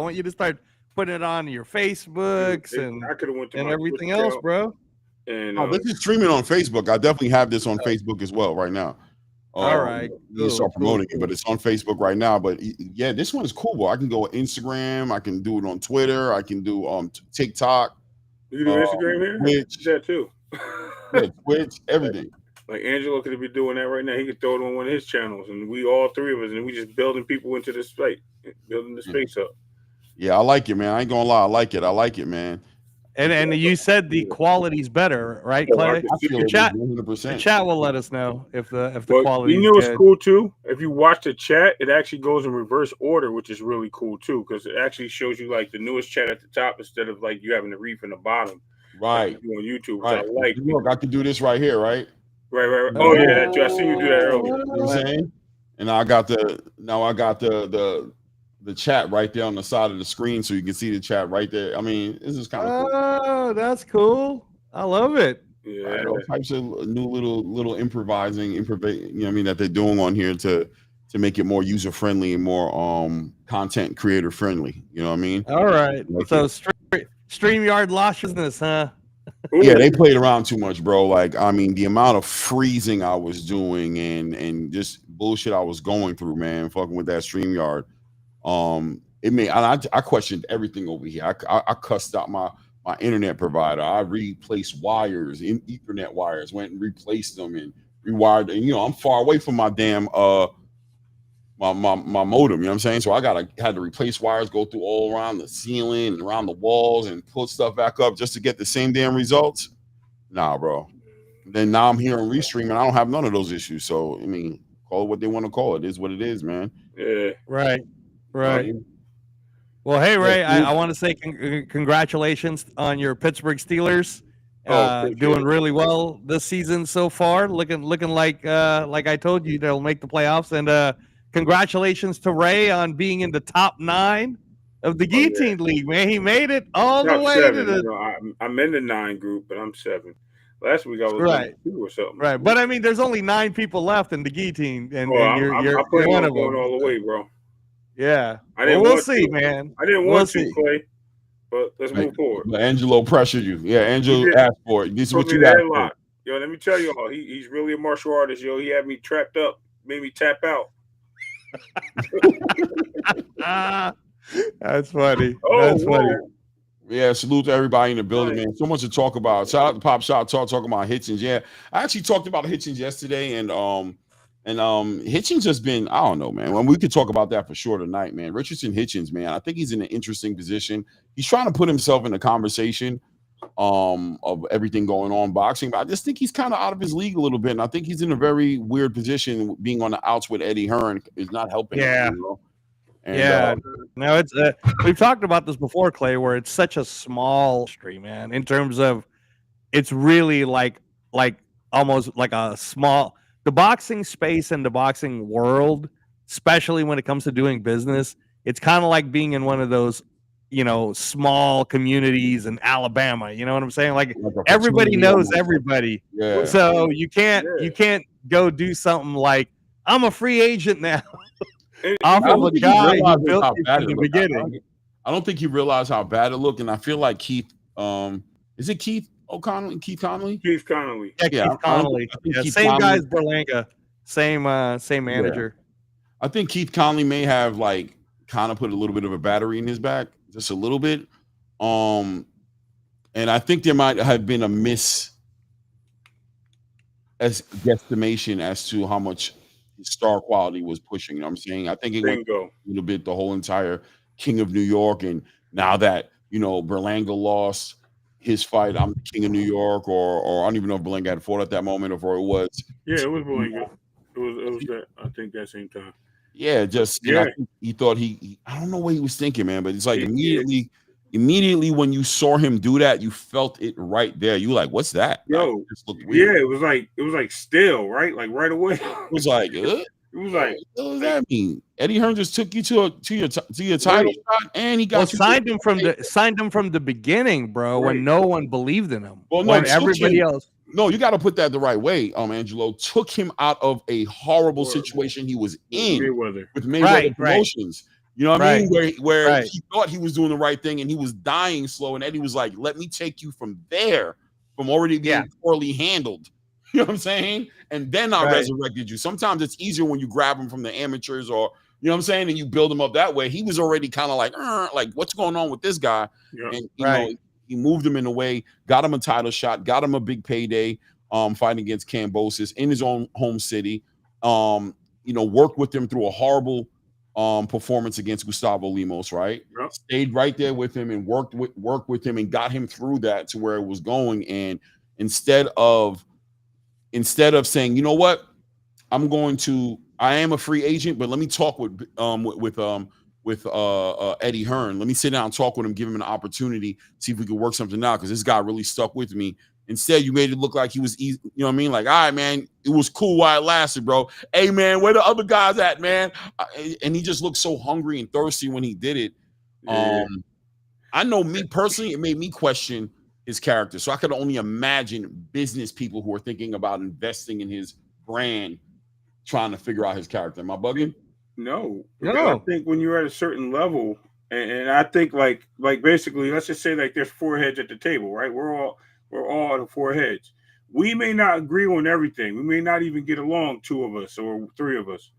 want you to start putting it on your Facebooks I could have went to and my everything Twitch else, account bro. and Oh, this is streaming on Facebook. I definitely have this on Oh, Facebook as well right now. all right, You start promoting it, but it's on Facebook right now. But yeah, this one is cool, bro. I can go on Instagram. I can do it on Twitter. I can do TikTok. You can do Instagram here? Twitch. That too. Yeah, Twitch, everything. Like Angelo could be doing that right now. He could throw it on one of his channels, and we all three of us, and we just building people into this space, building the space up. Yeah, I like it, man. I ain't gonna lie. I like it, man. And you said the quality's better, right, Clay? I feel The it chat, 100%. the chat will let us know if the But quality. you know what's cool too? If you watch the chat, it actually goes in reverse order, which is really cool too, because it actually shows you like the newest chat at the top instead of like you having to read from the bottom. Right. Like you do on YouTube, Right. which I like. Look, I can do this right here, right? Right. Oh yeah, I seen you do that earlier. You know what I'm saying? And I got the chat right there on the side of the screen, so you can see the chat right there. I mean, this is kind of cool. Oh, that's cool. I love it. Yeah, right, all types of new little improvising, you know what I mean, that they're doing on here to make it more user friendly and more content creator friendly. You know what I mean? All right. So StreamYard lost business, huh? Yeah, they played around too much, bro. Like, I mean, the amount of freezing I was doing and just bullshit I was going through, man, fucking with that StreamYard. It made I questioned everything over here. I cussed out my internet provider. I replaced wires, Ethernet wires, went and replaced them and rewired. And I'm far away from my damn my modem, you know what I'm saying? So I had to replace wires, go through all around the ceiling and around the walls and put stuff back up just to get the same damn results. Nah, bro. Then now I'm here on Restream and I don't have none of those issues. So I mean, call it what they want to call it. It is what it is, man. Yeah. Right. Well, hey Ray, I want to say congratulations on your Pittsburgh Steelers. Doing really well this season so far. Looking like I told you, they'll make the playoffs. And congratulations to Ray on being in the top 9 of the Guillotine League, man. He made it all the way 7. to the. I'm in the 9 group, but I'm 7. Last week I was right 2 or something. Right, but I mean, there's only 9 people left in the Guillotine, and you're one of them. Going all the way, bro. Yeah, we'll see, man. I didn't want to, Clay, but let's move forward. But Angelo pressured you. Yeah, Angelo asked for it. This is what you asked for. Yo, let me tell you all, he's really a martial artist, yo. He had me trapped up, made me tap out. That's funny. That's funny. Yeah, salute to everybody in the building, man. So much to talk about. Shout out to Pop Shot talking about Hitchens. Yeah, I actually talked about Hitchens yesterday, and Hitchens has been, I don't know, man. When we could talk about that for sure tonight, man. Richardson Hitchens, man. I think he's in an interesting position. He's trying to put himself in the conversation of everything going on boxing, but I just think he's kind of out of his league a little bit. And I think he's in a very weird position. Being on the outs with Eddie Hearn is not helping him, you know? And, no, it's we've talked about this before, Clay, where it's such a small industry, man, in terms of it's really like almost like a small, the boxing space and the boxing world, especially when it comes to doing business, it's kind of like being in one of those, small communities in Alabama. You know what I'm saying? Like everybody knows everybody. Yeah. So you can't go do something like, I'm a free agent now. Off of a guy who built it in the beginning. I don't think he realized how bad it looked, and I feel like Keith, is it Keith O'Connell? Keith Connolly? Keith Connolly. Yeah, Keith Connolly. Same guy as Berlanga. Same manager. Yeah. I think Keith Connolly may have kind of put a little bit of a battery in his back, just a little bit. And I think there might have been a guesstimation as to how much star quality was pushing. You know what I'm saying? I think it went a little bit the whole entire King of New York, and now that Berlanga lost his fight, I'm the King of New York, or I don't even know if Berlanga had fought at that moment or it was. Yeah, it was Berlanga. It was that, I think, that same time. Yeah, just I think he thought I don't know what he was thinking, man, but it's like immediately when you saw him do that, you felt it right there. You were like, what's that? Yo, it just looked weird. Yeah, it was like still, right? Like right away. It was like, it was like, what does that mean? Eddie Hearn just took you to your title shot, and he got signed him from the beginning, bro. When no one believed in him. Well, no, when everybody else. No, you got to put that the right way. Angelo took him out of a horrible situation he was in with Mayweather Promotions. You know what I mean? Where Right. he thought he was doing the right thing and he was dying slow, and Eddie was like, "Let me take you from there, from already being poorly handled." You know what I'm saying? And then I resurrected you. Sometimes it's easier when you grab him from the amateurs, or you know what I'm saying, and you build him up that way. He was already kind of like, what's going on with this guy? Yeah. And you know, he moved him in a way, got him a title shot, got him a big payday, fighting against Cambosis in his own home city. You know, worked with him through a horrible performance against Gustavo Limos, right? Yep. Stayed right there with him and worked with him and got him through that to where it was going. And instead of saying, you know what, I am a free agent, but let me talk with Eddie Hearn. Let me sit down and talk with him, give him an opportunity, see if we could work something out, because this guy really stuck with me. Instead, you made it look like he was easy. You know what I mean? Like, all right, man, it was cool while it lasted, bro. Hey, man, where the other guys at, man? And he just looked so hungry and thirsty when he did it. Yeah. I know, me personally, it made me question his character. So I could only imagine business people who are thinking about investing in his brand, trying to figure out his character. Am I bugging? No. I think when you're at a certain level, and I think like basically, let's just say like there's 4 heads at the table, right? We're all the 4 heads. We may not agree on everything. We may not even get along, 2 of us or 3 of us,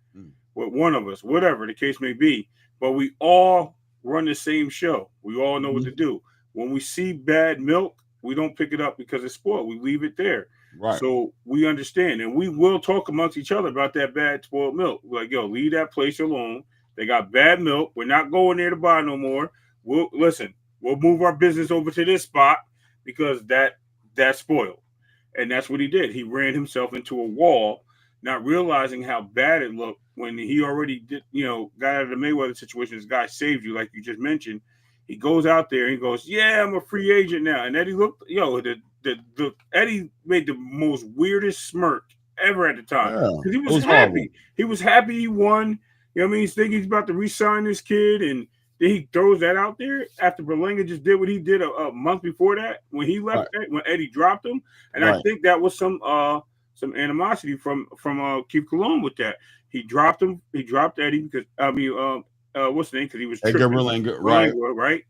with 1 of us, whatever the case may be. But we all run the same show. We all know what to do. When we see bad milk, we don't pick it up because it's spoiled. We leave it there. Right. So we understand, and we will talk amongst each other about that bad spoiled milk. We're like, yo, leave that place alone. They got bad milk. We're not going there to buy no more. We'll move our business over to this spot because that's spoiled. And that's what he did. He ran himself into a wall, not realizing how bad it looked when he already did, got out of the Mayweather situation. This guy saved you, like you just mentioned. He goes out there and he goes, yeah, I'm a free agent now. And Eddie looked, Eddie made the most weirdest smirk ever at the time. Because he was happy. Horrible. He was happy he won. You know what I mean? He's thinking he's about to re-sign this kid, and then he throws that out there after Berlanga just did what he did a month before that when he left, when Eddie dropped him. And I think that was some animosity from Keith Colon with that. He dropped him. He dropped Eddie because what's the name? Because he was Edgar Berlanga, right?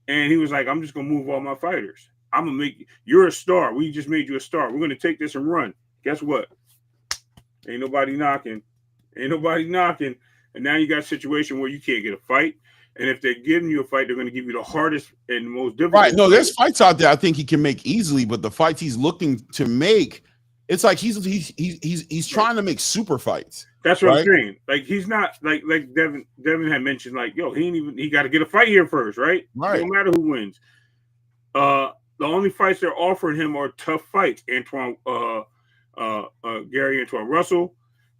And he was like, I'm just gonna move all my fighters. I'm gonna make you're a star. We just made you a star. We're gonna take this and run. Guess what? Ain't nobody knocking. And now you got a situation where you can't get a fight. And if they're giving you a fight, they're going to give you the hardest and the most difficult. Right. No, there's fights out there I think he can make easily, but the fights he's looking to make, it's like he's trying to make super fights. That's what I'm saying. Like he's not like Devin had mentioned, like, yo, he got to get a fight here first, right? Right. No matter who wins. The only fights they're offering him are tough fights. Gary Antoine Russell,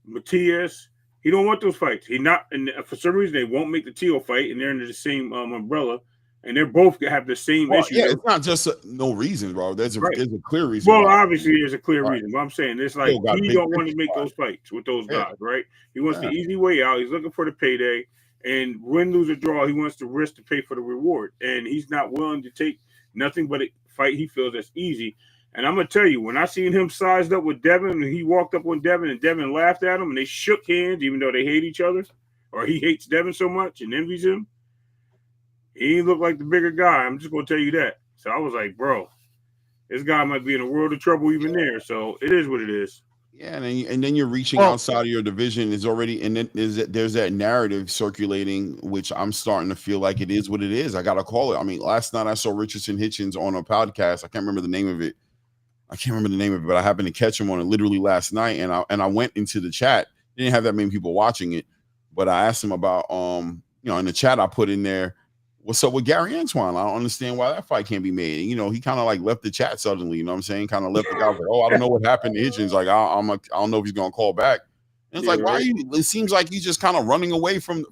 Matias. He don't want those fights. He not, and for some reason they won't make the Teal fight, and they're under the same umbrella, and they're both have the same issue. Yeah, it's not just no reason, bro. There's a clear reason. Well, obviously there's a clear reason, but I'm saying it's like he don't want to make those fights with those guys, right? He wants the easy way out. He's looking for the payday, and win, lose, or draw, he wants the risk to pay for the reward, and he's not willing to take nothing but a fight he feels that's easy. And I'm going to tell you, when I seen him sized up with Devin, and he walked up on Devin, and Devin laughed at him, and they shook hands, even though they hate each other, or he hates Devin so much and envies him, he didn't look like the bigger guy. I'm just going to tell you that. So I was like, bro, this guy might be in a world of trouble even there. So it is what it is. Yeah, and then you're reaching outside of your division is already, and then there's that narrative circulating, which I'm starting to feel like it is what it is. I got to call it. I mean, last night I saw Richardson Hitchens on a podcast. I can't remember the name of it. But I happened to catch him on it literally last night, and I went into the chat. Didn't have that many people watching it, but I asked him about in the chat I put in there, what's up with Gary Antoine? I don't understand why that fight can't be made. And, he kind of like left the chat suddenly. You know what I'm saying? Kind of left the guy like, I don't know what happened to Hitchens. Like I don't know if he's gonna call back. And it's why are you? It seems like he's just kind of running away from.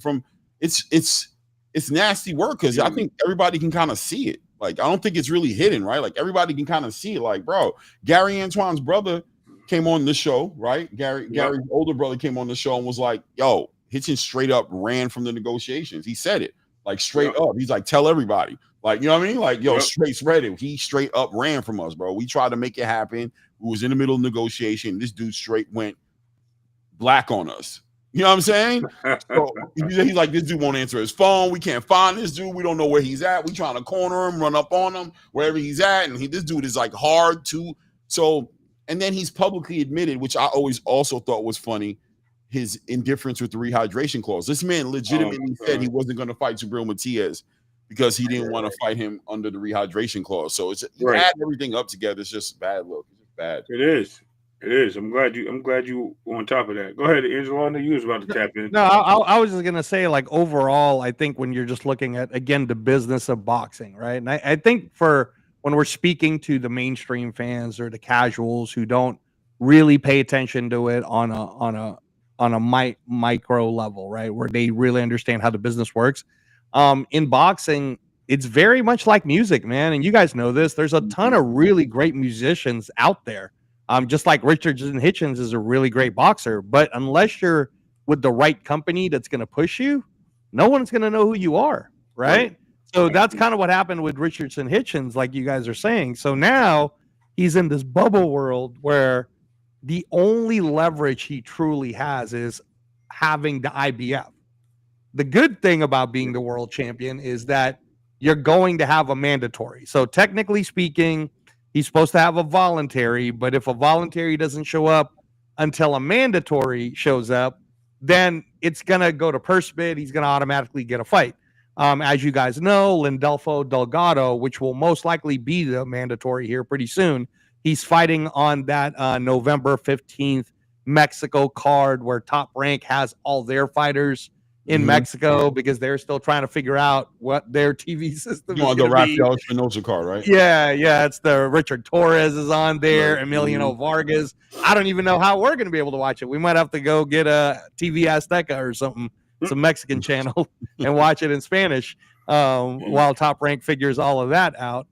It's nasty work because I think everybody can kind of see it. Like, I don't think it's really hidden, right? Like, everybody can kind of see it. Like, bro, Gary Antoine's brother came on the show, right? Gary's older brother came on the show and was like, yo, Hitchens straight up ran from the negotiations. He said it, like, straight up. He's like, tell everybody. Like, you know what I mean? Like, yo, straight spread it. He straight up ran from us, bro. We tried to make it happen. We was in the middle of negotiation. This dude straight went black on us. You know what I'm saying? So he's like, this dude won't answer his phone. We can't find this dude. We don't know where he's at. We trying to corner him, run up on him, wherever he's at. And this dude is like hard to. So, and then he's publicly admitted, which I always also thought was funny, his indifference with the rehydration clause. This man legitimately said he wasn't going to fight Subriel Matias because he didn't want to fight him under the rehydration clause. So it's add everything up together. It's just bad look. It's just bad. It is. It is. I'm glad you on top of that. Go ahead, Angelo. I know you was about to tap in. No, I was just gonna say, like, overall, I think when you're just looking at, again, the business of boxing, right? And I think for when we're speaking to the mainstream fans or the casuals who don't really pay attention to it on a micro level, right, where they really understand how the business works. In boxing, it's very much like music, man. And you guys know this. There's a ton of really great musicians out there. Just like Richardson Hitchens is a really great boxer, but unless you're with the right company that's going to push you, no one's going to know who you are, right? So that's kind of what happened with Richardson Hitchens, like you guys are saying. So now he's in this bubble world where the only leverage he truly has is having the IBF. The good thing about being the world champion is that you're going to have a mandatory. So technically speaking, he's supposed to have a voluntary, but if a voluntary doesn't show up until a mandatory shows up, then it's going to go to purse bid. He's going to automatically get a fight. As you guys know, Lindolfo Delgado, which will most likely be the mandatory here pretty soon, he's fighting on that November 15th Mexico card where Top Rank has all their fighters in Mexico because they're still trying to figure out what their TV system is going to be. The Rafael Espinosa card, right? Yeah. It's the Richard Torres is on there, Emiliano Vargas. I don't even know how we're going to be able to watch it. We might have to go get a TV Azteca or something, some Mexican channel, and watch it in Spanish while Top Rank figures all of that out.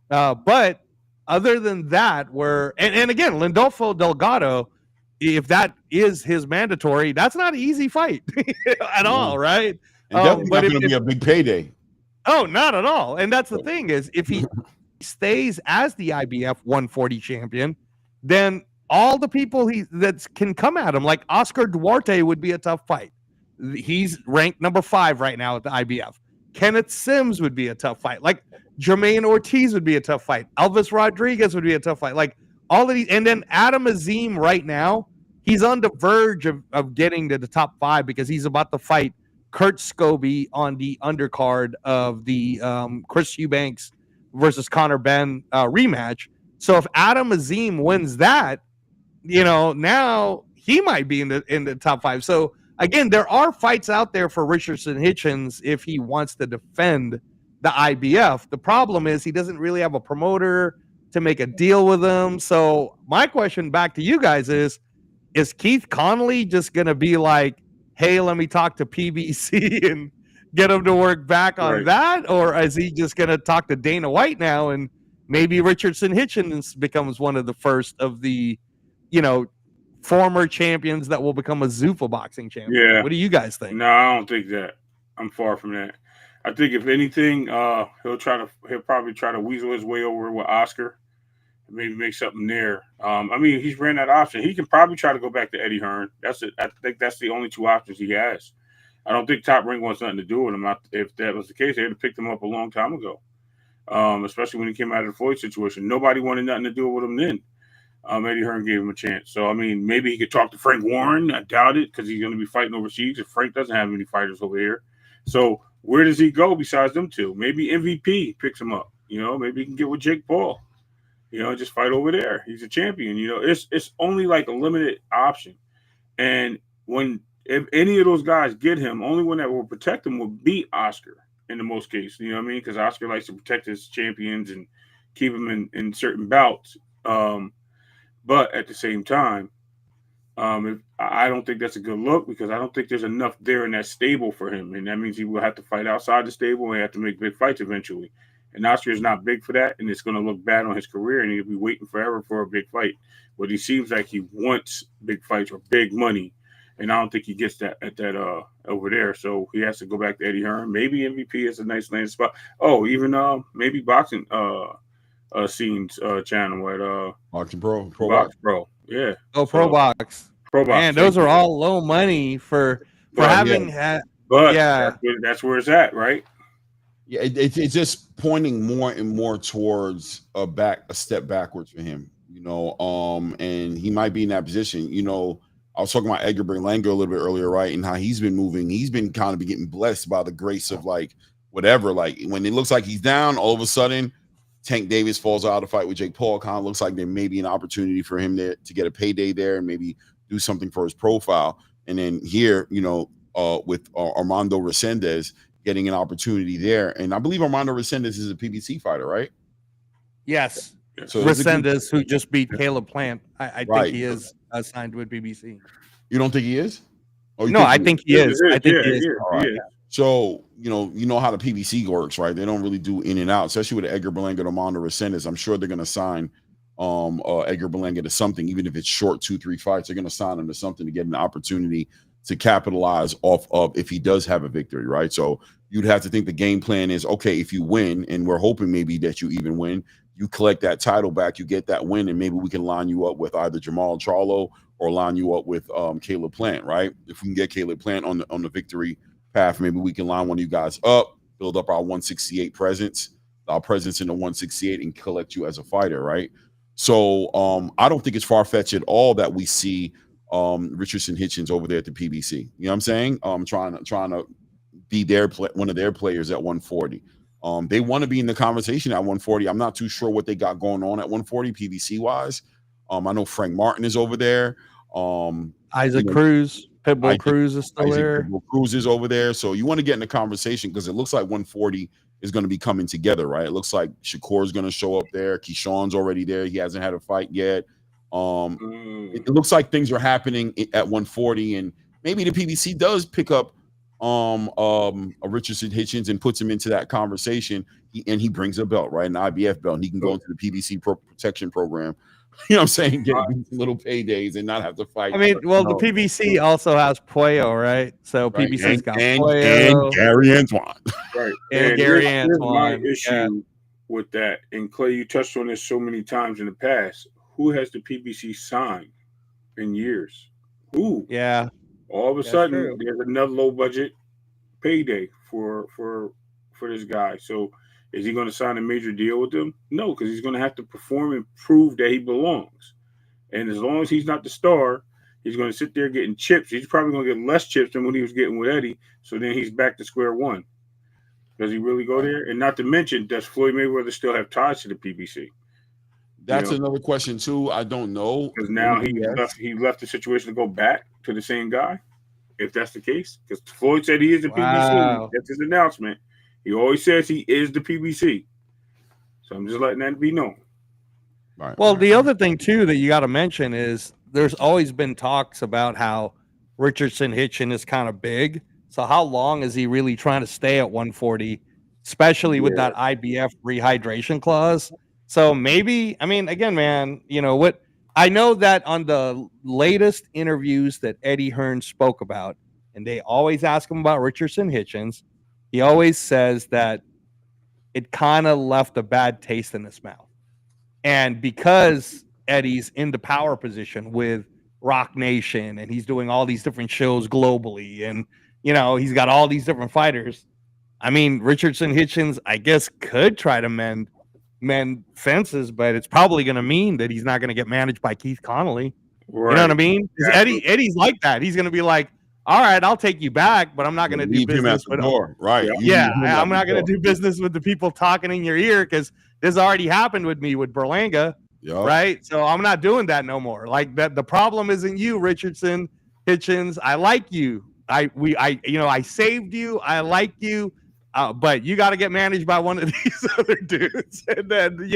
But other than that, and again, Lindolfo Delgado, if that is his mandatory, that's not an easy fight at all, right? And definitely not going to be a big payday. Oh, not at all. And that's the thing is, if he stays as the IBF 140 champion, then all the people that can come at him, like Oscar Duarte, would be a tough fight. He's ranked number 5 right now at the IBF. Kenneth Sims would be a tough fight. Like Jermaine Ortiz would be a tough fight. Elvis Rodriguez would be a tough fight. Like all of these, and then Adam Azim right now, he's on the verge of getting to the top 5 because he's about to fight Kurt Scobie on the undercard of the Chris Eubanks versus Conor Benn rematch. So if Adam Azim wins that, now he might be in the top 5. So again, there are fights out there for Richardson Hitchens if he wants to defend the IBF. The problem is he doesn't really have a promoter to make a deal with him. So my question back to you guys is Keith Connolly just going to be like, hey, let me talk to PBC and get him to work back on that? Or is he just going to talk to Dana White now and maybe Richardson Hitchens becomes one of the first of the, former champions that will become a Zuffa boxing champion? Yeah. What do you guys think? No, I don't think that. I'm far from that. I think if anything, he'll probably try to weasel his way over with Oscar. Maybe make something there. He's ran that option. He can probably try to go back to Eddie Hearn. That's it. I think that's the only 2 options he has. I don't think Top Rank wants nothing to do with him. If that was the case, they would have picked him up a long time ago. Especially when he came out of the Floyd situation. Nobody wanted nothing to do with him then. Eddie Hearn gave him a chance. So, maybe he could talk to Frank Warren. I doubt it because he's going to be fighting overseas. If Frank doesn't have any fighters over here. So, where does he go besides them 2? Maybe MVP picks him up. Maybe he can get with Jake Paul. Just fight over there. He's a champion. It's only like a limited option. And if any of those guys get him, only one that will protect him will be Oscar in the most cases. You know what I mean? Because Oscar likes to protect his champions and keep them in certain bouts. But at the same time, I don't think that's a good look because I don't think there's enough there in that stable for him. And that means he will have to fight outside the stable and have to make big fights eventually. And Oscar is not big for that, and it's going to look bad on his career, and he'll be waiting forever for a big fight. But he seems like he wants big fights or big money, and I don't think he gets that at that over there. So he has to go back to Eddie Hearn. Maybe MVP is a nice landing spot. Oh, even maybe boxing scenes channel at Boxing Pro, Box Pro. Yeah. Oh, Pro Box. Pro box. Man, those are all low money for But, having had. But Yeah. that's where it's at, right? Yeah, it's just pointing more and more towards a step backwards for him, and he might be in that position. I was talking about Edgar Berlanga a little bit earlier, right? And how he's been moving. He's been kind of getting blessed by the grace of like whatever. Like when it looks like he's down, all of a sudden Tank Davis falls out of the fight with Jake Paul. Kind of looks like there may be an opportunity for him to get a payday there and maybe do something for his profile. And then here, with Armando Resendez getting an opportunity there. And I believe Armando Resendez is a PBC fighter, right? Yes. So Resendez, who just beat Caleb Plant. I Right. think he is signed with BBC. You don't think he is? Oh, No, I think he is. I think he is. All right. So, you know how the PBC works, right? They don't really do in and out, especially with Edgar Berlanga and Armando Resendez. I'm sure they're going to sign Edgar Berlanga to something, even if it's short 2-3 fights. They're going to sign him to something to get an opportunity to capitalize off of if he does have a victory, right? So you'd have to think the game plan is, okay, if you win, and we're hoping maybe that you even win, you collect that title back, you get that win, and maybe we can line you up with either Jamal Charlo or line you up with Caleb Plant, right? If we can get Caleb Plant on the victory path, maybe we can line one of you guys up, build up our 168 presence in the 168, and collect you as a fighter, right? So I don't think it's far-fetched at all that we see Richardson Hitchens over there at the PBC. You know what I'm saying? Trying to be one of their players at 140. They want to be in the conversation at 140. I'm not too sure what they got going on at 140 PBC wise. I know Frank Martin is over there. Isaac Cruz, Pitbull Cruz is still there. Pitbull Cruz is over there. So you want to get in the conversation because it looks like 140 is going to be coming together, right? It looks like Shakur's going to show up there. Keyshawn's already there. He hasn't had a fight yet. It looks like things are happening at 140, and maybe the PBC does pick up a Richardson Hitchens and puts him into that conversation, and he brings a belt, right? An IBF belt, and he can go into the PBC protection program. You know what I'm saying? Get little paydays and not have to fight. I mean, the PBC also has Puello, right? So right. PBC's got Puello. And Gary Antoine. Right. And Gary Antoine. My issue with that, and Clay, you touched on this so many times in the past. Who has the PBC signed in years? Who? Yeah. All of a sudden, there's another low budget payday for this guy. So, is he going to sign a major deal with them? No, because he's going to have to perform and prove that he belongs. And as long as he's not the star, he's going to sit there getting chips. He's probably going to get less chips than what he was getting with Eddie. So then he's back to square one. Does he really go there? And not to mention, does Floyd Mayweather still have ties to the PBC? That's another question too. I don't know, because now he left the situation to go back to the same guy. If that's the case, because Floyd said he is the PBC. That's his announcement. He always says he is the PBC. So I'm just letting that be known. Right. Well, the other thing too that you got to mention is there's always been talks about how Richardson Hitchens is kind of big. So how long is he really trying to stay at 140, especially with that IBF rehydration clause? So maybe, I mean, again, man, what I know that on the latest interviews that Eddie Hearn spoke about, and they always ask him about Richardson Hitchens, he always says that it kind of left a bad taste in his mouth. And because Eddie's in the power position with Rock Nation and he's doing all these different shows globally and, he's got all these different fighters. I mean, Richardson Hitchens, I guess, could try to mend fences, but it's probably going to mean that he's not going to get managed by Keith Connolly. Right. You know what I mean? Eddie's like that. He's going to be like, all right, I'll take you back, but I'm not going to do business with him. Right. Yeah, I'm not going to do business with the people talking in your ear because this already happened with me with Berlanga. Yep. Right. So I'm not doing that no more. Like that. The problem isn't you, Richardson Hitchens. I like you. I saved you. I like you. But you got to get managed by one of these other dudes. And then,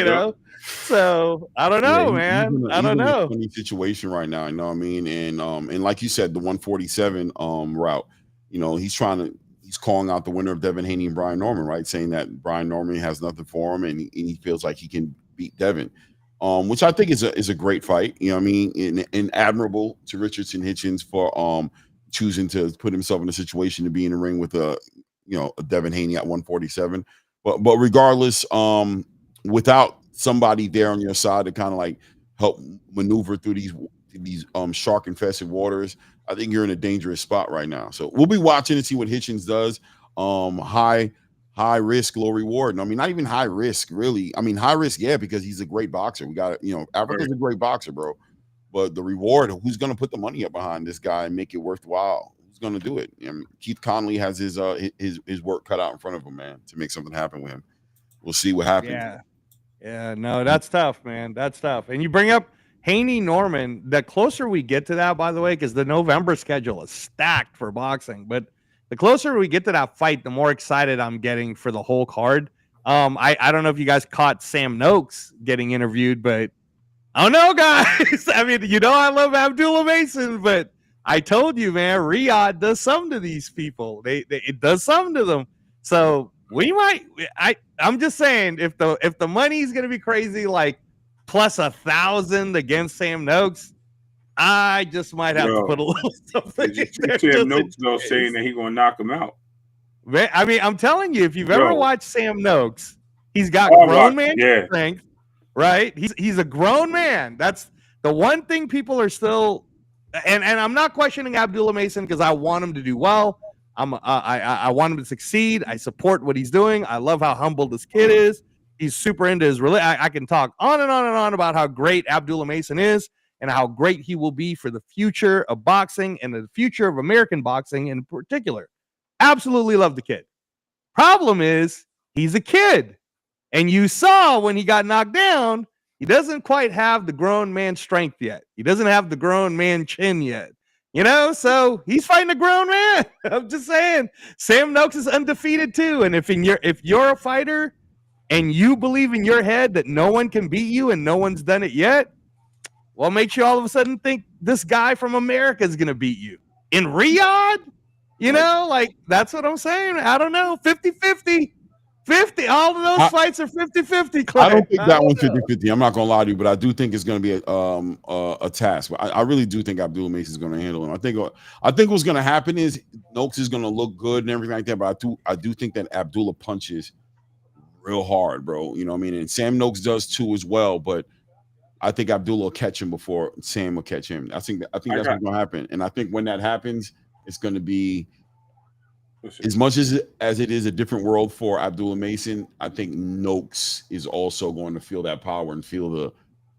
so I don't know, man. I don't know. Funny situation right now. You know what I mean? And like you said, the 147 route, he's calling out the winner of Devin Haney and Brian Norman, right? Saying that Brian Norman has nothing for him and he feels like he can beat Devin, which I think is a great fight. You know what I mean? And admirable to Richardson Hitchens for choosing to put himself in a situation to be in the ring with a Devin Haney at 147, but regardless, without somebody there on your side to kind of like help maneuver through these shark infested waters, I think you're in a dangerous spot right now. So we'll be watching to see what Hitchens does. High risk, low reward. And I mean, not even high risk, really. I mean, high risk, yeah, because he's a great boxer. We got, Africa's a great boxer, bro. But the reward, who's going to put the money up behind this guy and make it worthwhile? Who's going to do it? I mean, Keith Conley has his work cut out in front of him, man, to make something happen with him. We'll see what happens. Yeah, no, that's tough, man. That's tough. And you bring up Haney Norman. The closer we get to that, by the way, because the November schedule is stacked for boxing, but the closer we get to that fight, the more excited I'm getting for the whole card. I don't know if you guys caught Sam Noakes getting interviewed, but I don't know, guys. I mean, I love Abdullah Mason, but I told you, man, Riyadh does something to these people. It does something to them. So we might. I'm just saying, if the money's gonna be crazy, like plus 1,000 against Sam Noakes, I just might have to put a little something. Did you see Sam Noakes though saying that he's gonna knock him out? I mean, I'm telling you, if you've ever watched Sam Noakes, he's got grown man strength, right? He's a grown man. That's the one thing people are still. And I'm not questioning Abdullah Mason because I want him to do well. I want him to succeed. I support what he's doing. I love how humble this kid is. He's super into his religion. I can talk on and on and on about how great Abdullah Mason is and how great he will be for the future of boxing and the future of American boxing in particular. Absolutely love the kid. Problem is, he's a kid. And you saw when he got knocked down, he doesn't quite have the grown man strength yet. He doesn't have the grown man chin yet. So he's fighting a grown man. I'm just saying, Sam Noakes is undefeated too. And if you're a fighter and you believe in your head that no one can beat you and no one's done it yet, well, it makes you all of a sudden think this guy from America is going to beat you in Riyadh. That's what I'm saying. I don't know. 50-50. 50. All of those fights are 50-50. I don't think that one's 50-50. I'm not gonna lie to you, but I do think it's gonna be a task. But I really do think Abdullah Mason is gonna handle him. I think what's gonna happen is Noakes is gonna look good and everything like that. But I do think that Abdullah punches real hard, bro. You know what I mean? And Sam Noakes does too as well. But I think Abdullah will catch him before Sam will catch him. I think that's what's gonna happen. And I think when that happens, it's gonna be. As much as it is a different world for Abdullah Mason, I think Noakes is also going to feel that power and feel the,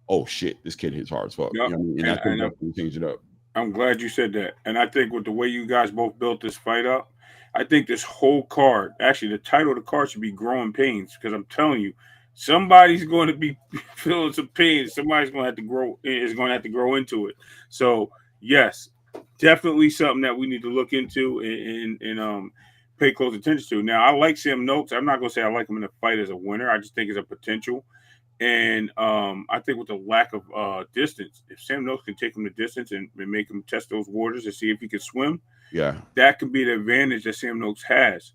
oh shit, this kid hits hard as fuck. Yep. You know what I mean? And I think that's going to change it up. I'm glad you said that. And I think with the way you guys both built this fight up, I think this whole card, actually the title of the card should be Growing Pains, because I'm telling you, somebody's going to be feeling some pain. Somebody's going to have to grow into it. So yes, definitely something that we need to look into and pay close attention to. Now, I like Sam Noakes. I'm not going to say I like him in the fight as a winner. I just think it's a potential. And I think with the lack of distance, if Sam Noakes can take him the distance and make him test those waters and see if he can swim, that could be the advantage that Sam Noakes has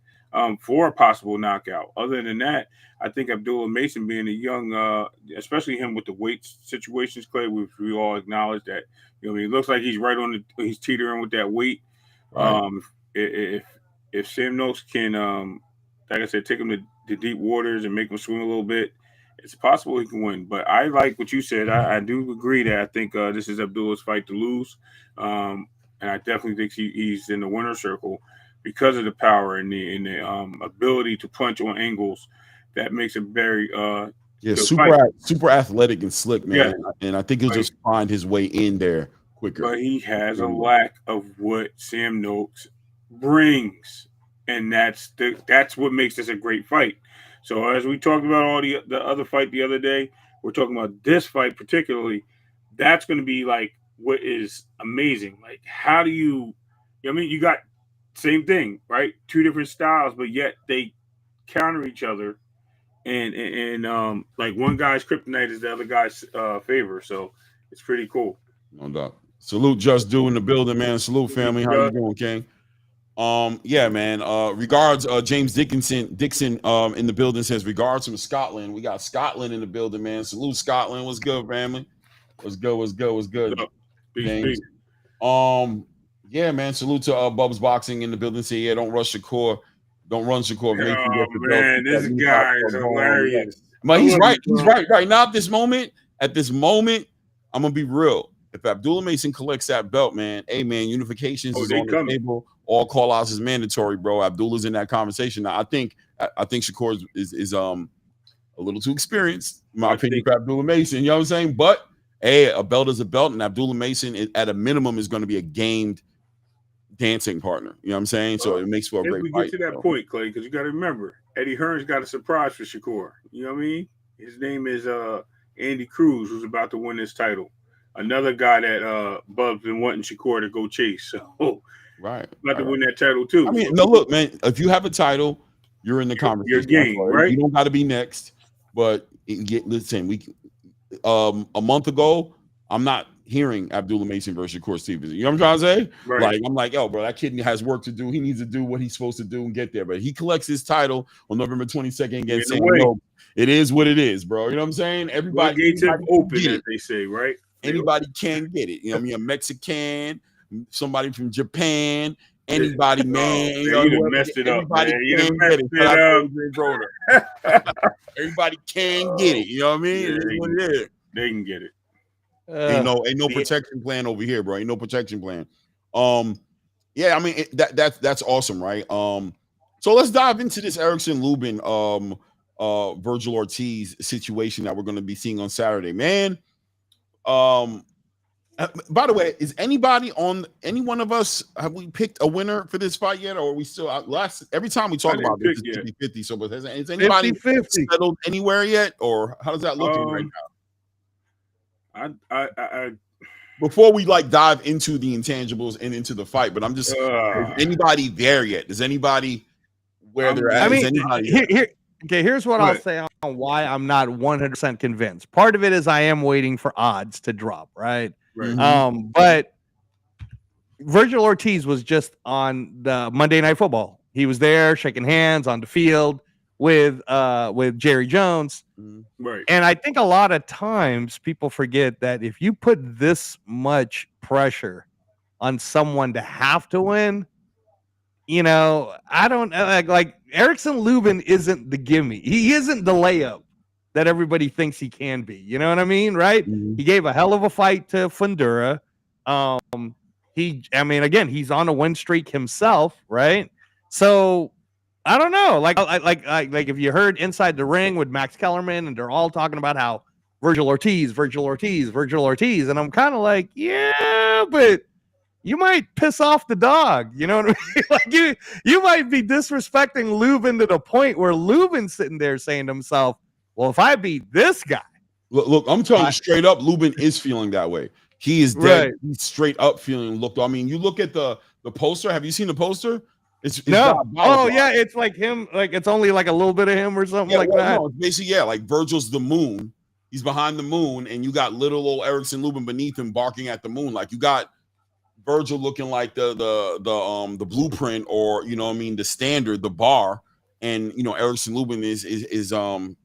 for a possible knockout. Other than that, I think Abdullah Mason being a young, especially him with the weight situations, Clay, which we all acknowledge that, it looks like he's right on he's teetering with that weight. Right. If Sam Noakes can, like I said, take him to deep waters and make him swim a little bit, it's possible he can win. But I like what you said. I do agree that I think this is Abdullah's fight to lose. And I definitely think he's in the winner's circle because of the power and the ability to punch on angles. That makes him very super athletic and slick, man. Yeah. And I think he'll just find his way in there quicker. But he has a lack of what Sam Noakes brings, and that's what makes this a great fight. So as we talked about all the other fight the other day, we're talking about this fight particularly. That's going to be like what is amazing. Like, how do you got same thing, right? Two different styles, but yet they counter each other. And like one guy's kryptonite is the other guy's favor. So it's pretty cool. No doubt. Salute Just Do in the building, man. Salute family. How you doing, King? Yeah, man. Regards, James Dixon in the building says regards from Scotland. We got Scotland in the building, man. Salute Scotland. What's good, family? What's good? Peace. Yeah, man. Salute to Bubs Boxing in the building. Say, yeah, don't rush Shakur. Don't run Shakur. Oh, man, this guy is hilarious. But he's right. He's right. Right now, at this moment, I'm gonna be real. if Abdullah Mason collects that belt, man, hey man, unifications is they on the coming. table. All call outs is mandatory, bro. Abdullah's in that conversation. Now, I think Shakur is a little too experienced, in my opinion, for Abdullah Mason. You know what I'm saying? But hey, a belt is a belt, and Abdullah Mason at a minimum is going to be a gamed dancing partner. You know what I'm saying? So it makes for a great we fight. Get to that point, Clay, because you got to remember, Eddie Hearn's got a surprise for Shakur. You know what I mean? His name is Andy Cruz, who's about to win this title. Another guy that Bub's been wanting Shakur to go chase. So right, about to win that title too. I mean, no, look, man, if you have a title, you're in the conversation. You're game, right? You don't got to be next, but listen, a month ago, I'm not hearing Abdullah Mason versus Shakur Stevenson. You know what I'm trying to say? Right. Like, I'm like, yo, bro, that kid has work to do. He needs to do what he's supposed to do and get there. But he collects his title on November 22nd against Sam. It is what it is, bro. You know what I'm saying? Everybody gates have open, as they say, right? Anybody can get it. You know what I mean? A Mexican, somebody from Japan, anybody, man. You done messed it up, man. You done messed it up. Everybody can get it. You know what I mean? They can get it. Ain't no protection plan over here, bro. Ain't no protection plan. Yeah, I mean that's awesome, right? So let's dive into this Erickson Lubin Virgil Ortiz situation that we're going to be seeing on Saturday, man. By the way, is any one of us, have we picked a winner for this fight yet, or are we still every time we talk about this, it's 50-50. So, but is anybody 50-50 settled anywhere yet, or how does that look right now? I before we dive into the intangibles and into the fight, but I'm just is anybody there yet? Is anybody where they're at? I mean, here's what I'll say on why I'm not 100% convinced. Part of it is I am waiting for odds to drop, right? But Virgil Ortiz was just on the Monday Night Football. He was there shaking hands on the field with Jerry Jones. Right. And I think a lot of times people forget that if you put this much pressure on someone to have to win, you know, I don't like Erickson Lubin isn't the gimme. He isn't the layup that everybody thinks he can be. You know what I mean? Right? He gave a hell of a fight to Fundura. He's on a win streak himself, right? So I don't know. Like if you heard Inside the Ring with Max Kellerman, and they're all talking about how Virgil Ortiz, and I'm kind of like, yeah, but you might piss off the dog. You know what I mean? Like you might be disrespecting Lubin to the point where Lubin's sitting there saying to himself, well, if I beat this guy. Look, I'm telling you straight up, Lubin is feeling that way. He is dead. Right. He's straight up feeling looked. I mean, you look at the poster. Have you seen the poster? It's no. Oh yeah, it's like him. Like it's only like a little bit of him or something that. No, it's basically like Virgil's the moon. He's behind the moon, and you got little old Erickson Lubin beneath him barking at the moon. Like you got Virgil looking like the blueprint, or you know what I mean, the standard, the bar, and you know Erickson Lubin is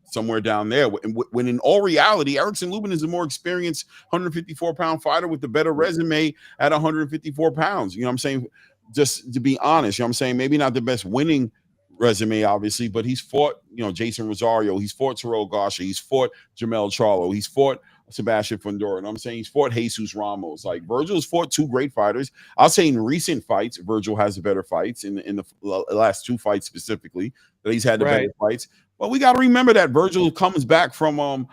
somewhere down there. When in all reality, Erickson Lubin is a more experienced 154-pound fighter with a better resume at 154 pounds. You know what I'm saying? Just to be honest, you know what I'm saying? Maybe not the best winning resume, obviously, but he's fought, you know, Jason Rosario, he's fought Terrell Garcia, he's fought Jamel Charlo, he's fought Sebastian Fundora, and I'm saying he's fought Jesus Ramos. Like Virgil's fought two great fighters. I'll say in recent fights, Virgil has the better fights in the last two fights specifically, that he's had the better fights. But we got to remember that Virgil comes back from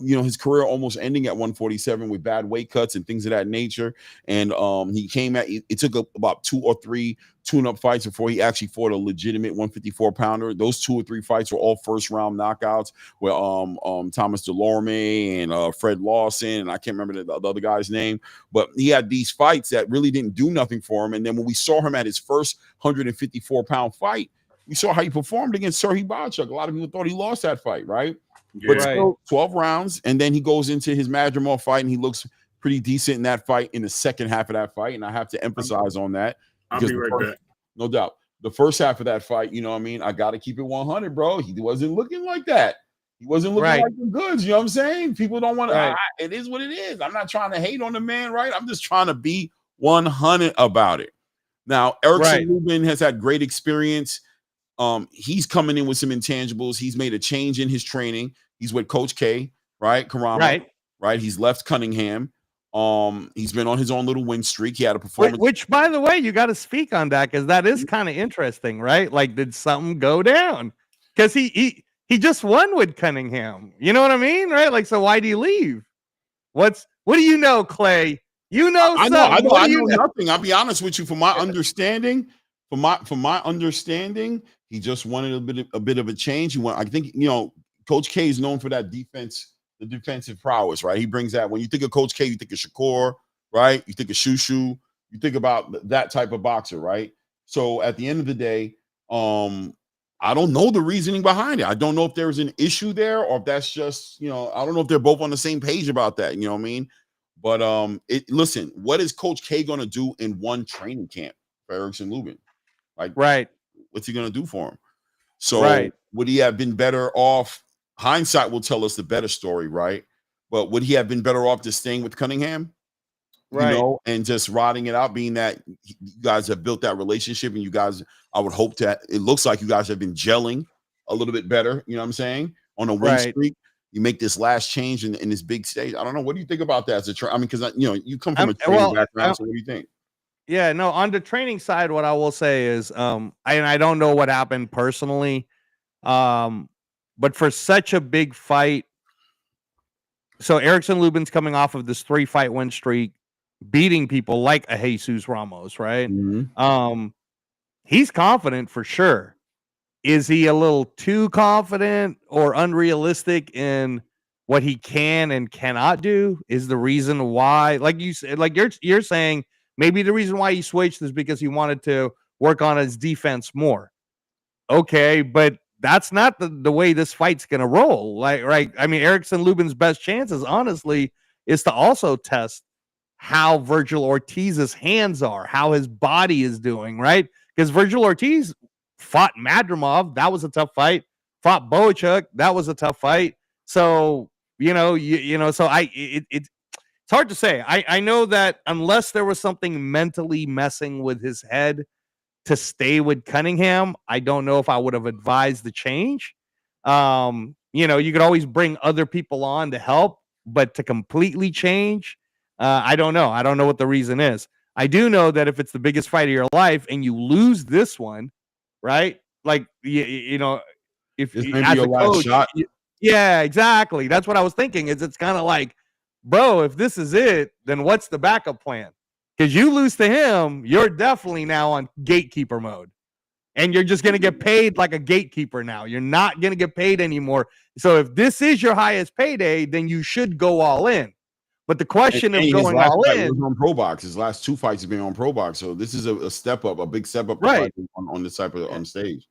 his career almost ending at 147 with bad weight cuts and things of that nature. And he came at it took about 2 or 3 tune-up fights before he actually fought a legitimate 154-pounder. Those 2 or 3 fights were all first-round knockouts where Thomas Delorme and Fred Lawson, and I can't remember the other guy's name, but he had these fights that really didn't do nothing for him. And then when we saw him at his first 154-pound fight, we saw how he performed against Serhii Bochuk. A lot of people thought he lost that fight, right? But still 12 rounds, and then he goes into his Madrimov fight, and he looks pretty decent in that fight in the second half of that fight, and I have to emphasize on that. I'll be right back. No doubt. The first half of that fight, you know what I mean? I got to keep it 100, bro. He wasn't looking like that. He wasn't looking like the goods, you know what I'm saying? People don't want to, it is what it is. I'm not trying to hate on the man, right? I'm just trying to be 100 about it. Now, Erickson Lubin has had great experience. He's coming in with some intangibles. He's made a change in his training. He's with Coach K, right? Karama, right? He's left Cunningham. He's been on his own little win streak. He had a performance. Which, by the way, you got to speak on that because that is kind of interesting, right? Like, did something go down? Because he just won with Cunningham. You know what I mean, right? Like, so why do you leave? What do you know, Clay? You know something. I know nothing. I'll be honest with you. From my understanding, he just wanted a bit of a change. I think Coach K is known for that defense, the defensive prowess, right? He brings that. When you think of Coach K, you think of Shakur, right? You think of Shushu. You think about that type of boxer, right? So at the end of the day, I don't know the reasoning behind it. I don't know if there's an issue there or if that's just, I don't know if they're both on the same page about that. You know what I mean? But listen, what is Coach K going to do in one training camp for Erickson Lubin? Like, right. What's he going to do for him? So would he have been better off? Hindsight will tell us the better story, right? But would he have been better off just staying with Cunningham? Right. And just riding it out, being that you guys have built that relationship and you guys, I would hope that it looks like you guys have been gelling a little bit better. You know what I'm saying? On a win streak, you make this last change in this big stage. I don't know. What do you think about that as a because you come from a training background. So what do you think? Yeah, no, on the training side, what I will say is, I don't know what happened personally, but for such a big fight, so Erickson Lubin's coming off of this 3-fight win streak, beating people like a Jesus Ramos, right? Mm-hmm. He's confident for sure. Is he a little too confident or unrealistic in what he can and cannot do? Is the reason why, like you said, like you're saying, maybe the reason why he switched is because he wanted to work on his defense more. Okay, but that's not the way this fight's gonna roll. Like, right? I mean, Erickson Lubin's best chances, honestly, is to also test how Virgil Ortiz's hands are, how his body is doing, right? Because Virgil Ortiz fought Madrimov, that was a tough fight. Fought Boachuk, that was a tough fight. So so it's hard to say. I know that unless there was something mentally messing with his head to stay with Cunningham, I don't know if I would have advised the change. You could always bring other people on to help, but to completely change, I don't know. I don't know what the reason is. I do know that if it's the biggest fight of your life and you lose this one, right? Like, if this as a coach, shot. Yeah, exactly. That's what I was thinking. It's kind of like, bro, if this is it, then what's the backup plan? Because you lose to him, you're definitely now on gatekeeper mode. And you're just going to get paid like a gatekeeper now. You're not going to get paid anymore. So if this is your highest payday, then you should go all in. But the question of going all in on Pro Box. His last 2 fights have been on Pro Box. So this is a step up, a big step up on this type of on stage.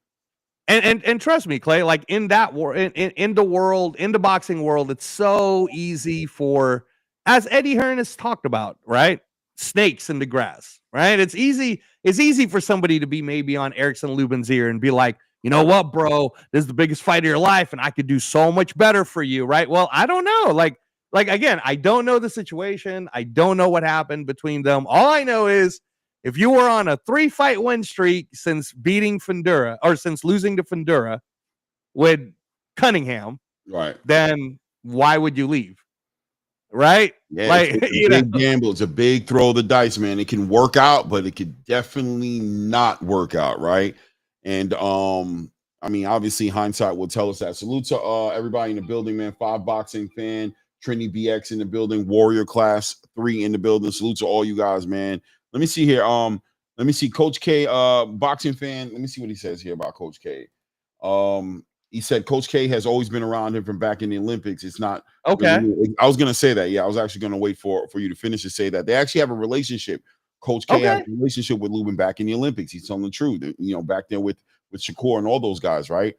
And trust me, Clay, like in that in the boxing world, it's so easy for, as Eddie Hearn has talked about, right? Snakes in the grass, right? It's easy for somebody to be maybe on Erickson Lubin's ear and be like, you know what, bro, this is the biggest fight of your life, and I could do so much better for you, right? Well, I don't know. Like again, I don't know the situation. I don't know what happened between them. All I know is if you were on a 3-fight win streak since beating Fundura or since losing to Fundura with Cunningham, right, then why would you leave? Right? Yeah, like, it's a big gamble. It's a big throw of the dice, man. It can work out, but it could definitely not work out, right? And I mean, obviously, hindsight will tell us that. Salute to everybody in the building, man. 5 boxing fan, Trinity BX in the building, Warrior Class 3 in the building. Salute to all you guys, man. Let me see here. Let me see, Coach K, boxing fan. Let me see what he says here about Coach K. He said Coach K has always been around him from back in the Olympics. It's not okay. I was gonna say that. Yeah, I was actually gonna wait for you to finish to say that. They actually have a relationship. Coach K has a relationship with Lubin back in the Olympics. He's telling the truth. Back there with Shakur and all those guys, right?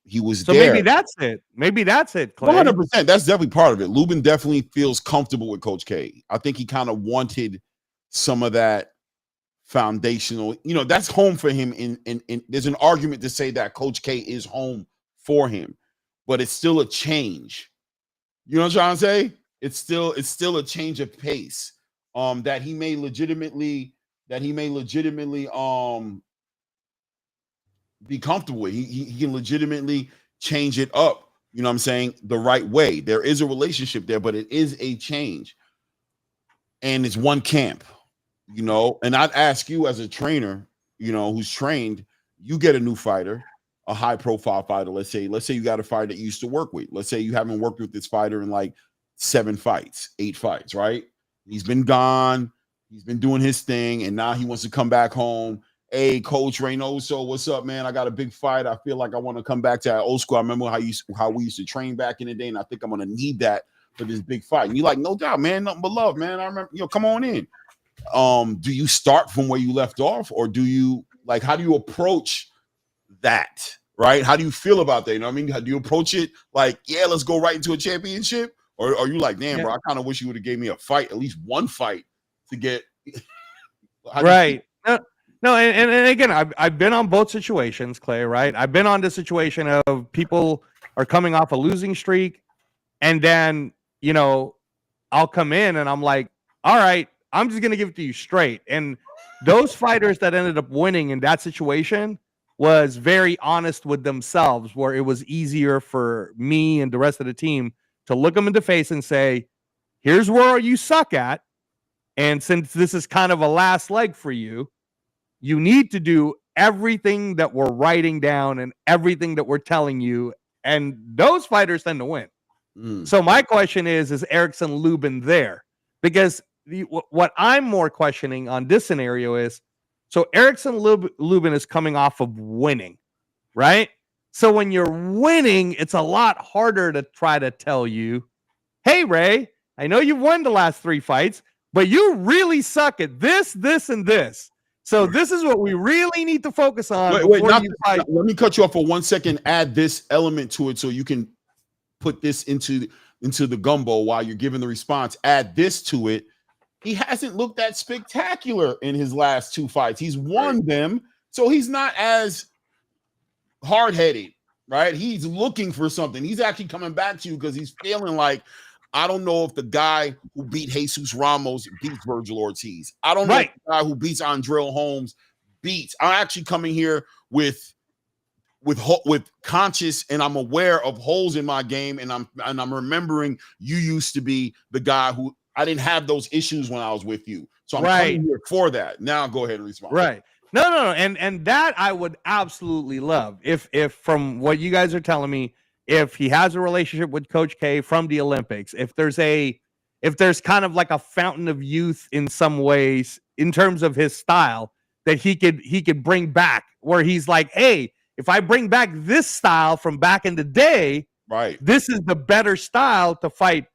He was so there. Maybe that's it. Maybe that's it, Clay. 100%. That's definitely part of it. Lubin definitely feels comfortable with Coach K. I think he kind of wanted some of that foundational, that's home for him. In there's an argument to say that Coach K is home for him, but it's still a change. You know what I'm trying to say? It's still a change of pace. That he may legitimately be comfortable with. He can legitimately change it up. You know what I'm saying? The right way. There is a relationship there, but it is a change. and it's one camp, you know. And I'd ask you as a trainer, you know, who's trained, you get a new fighter, a high profile fighter. Let's say you got a fighter that you used to work with. Let's say you haven't worked with this fighter in like 7 fights, 8 fights, right? He's been gone, he's been doing his thing, and now he wants to come back home. Hey, Coach Reynoso, what's up, man? I got a big fight. I feel like I want to come back to that old school. I remember how we used to train back in the day, and I think I'm gonna need that for this big fight. And you're like, no doubt, man, nothing but love, man. I remember, come on in. Do you start from where you left off, or do you like, how do you approach that? Right? How do you feel about that? You know what I mean? How do you approach it like, yeah, let's go right into a championship? Or are you like, damn, bro, I kind of wish you would have gave me a fight, at least one fight to get right. No, and again, I've been on both situations, Clay, right? I've been on the situation of people are coming off a losing streak, and then, you know, I'll come in and I'm like, all right, I'm just going to give it to you straight. And those fighters that ended up winning in that situation was very honest with themselves, where it was easier for me and the rest of the team to look them in the face and say, here's where you suck at. And since this is kind of a last leg for you, you need to do everything that we're writing down and everything that we're telling you. And those fighters tend to win. So my question is Erickson Lubin there? Because what I'm more questioning on this scenario is, so Erickson Lubin is coming off of winning, right? So when you're winning, it's a lot harder to try to tell you, hey, Ray, I know you've won the last 3 fights, but you really suck at this, this, and this. So this is what we really need to focus on. Let me cut you off for 1 second. Add this element to it so you can put this into the gumbo while you're giving the response. Add this to it. He hasn't looked that spectacular in his last 2 fights. He's won them, so he's not as hard-headed, right? He's looking for something. He's actually coming back to you because he's feeling like, I don't know if the guy who beat Jesus Ramos beats Virgil Ortiz. I don't know if the guy who beats Andrell Holmes beats. I'm actually coming here with conscious, and I'm aware of holes in my game, and I'm remembering you used to be the guy who I didn't have those issues when I was with you. So I'm coming here for that. Now go ahead and respond. Right. No. And that I would absolutely love. If from what you guys are telling me, if he has a relationship with Coach K from the Olympics, if there's kind of like a fountain of youth in some ways in terms of his style that he could bring back, where he's like, hey, if I bring back this style from back in the day, right, this is the better style to fight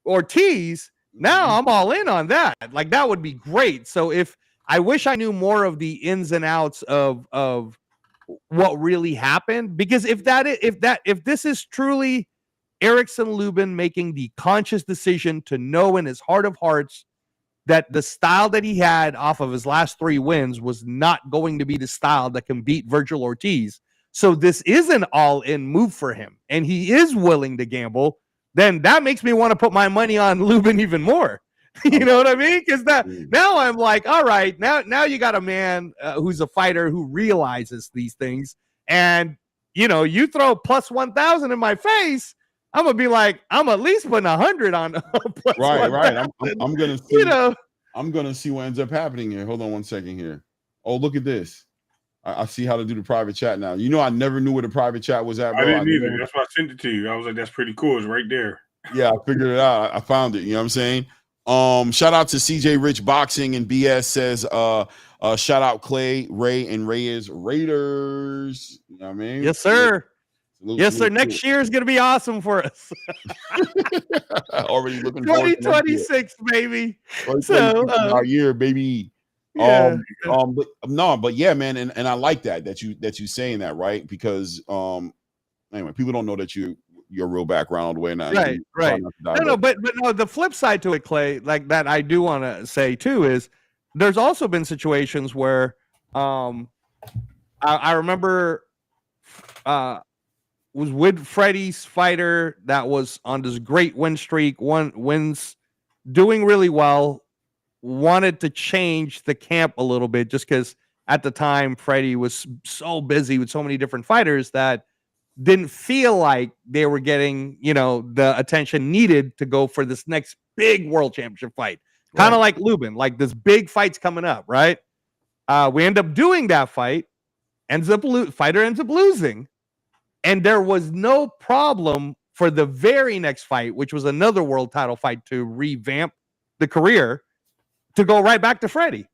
Ortiz. Now I'm all in on that. Like, that would be great. So I wish I knew more of the ins and outs of what really happened, because if this is truly Erickson Lubin making the conscious decision to know in his heart of hearts that the style that he had off of his last 3 wins was not going to be the style that can beat Virgil Ortiz, so this is an all-in move for him, and he is willing to gamble, then that makes me want to put my money on Lubin even more. You know what I mean? Because now I'm like, all right, now you got a man who's a fighter who realizes these things, and you throw plus 1,000 in my face, I'm gonna be like, I'm at least putting 100 on. Plus right. I'm gonna see. I'm gonna see what ends up happening here. Hold on 1 second here. Oh, look at this. I see how to do the private chat now. I never knew where the private chat was at, bro. I didn't either. That's why I sent it to you. I was like, that's pretty cool. It's right there. Yeah, I figured it out. I found it. You know what I'm saying? Shout out to CJ Rich Boxing, and BS says, shout out Clay, Ray, and Reyes Raiders. You know what I mean? Yes, sir. Yes, sir. Next year is going to be awesome for us. Already looking forward to 2026, baby. So our year, baby. Yeah. But yeah, man, and I like that you saying that, right? Because anyway, people don't know that your real background all the way now. Right. But no, the flip side to it, Clay, like that I do want to say too, is there's also been situations where I remember was with Freddie's fighter that was on this great win streak, wins, doing really well, wanted to change the camp a little bit just because at the time Freddie was so busy with so many different fighters that didn't feel like they were getting, the attention needed to go for this next big world championship fight. kind of like Lubin, like this big fight's coming up, right? We end up doing that fight, fighter ends up losing, and there was no problem for the very next fight, which was another world title fight to revamp the career, to go right back to Freddie,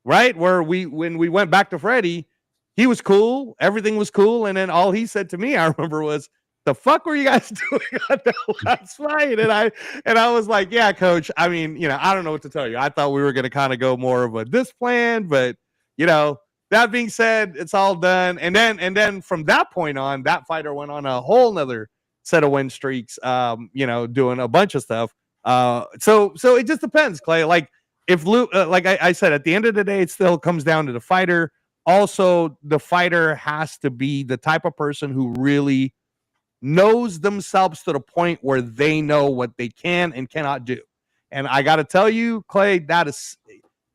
right? When we went back to Freddie, he was cool, everything was cool, and then all he said to me, I remember, was, "The fuck were you guys doing on the last fight?" And I was like, "Yeah, coach. I mean, I don't know what to tell you. I thought we were going to kind of go more of a this plan, but that being said, it's all done." And then from that point on, that fighter went on a whole nother set of win streaks, doing a bunch of stuff. So it just depends, Clay. Like, if like I said, at the end of the day, it still comes down to the fighter. Also, the fighter has to be the type of person who really knows themselves to the point where they know what they can and cannot do. And I got to tell you, Clay,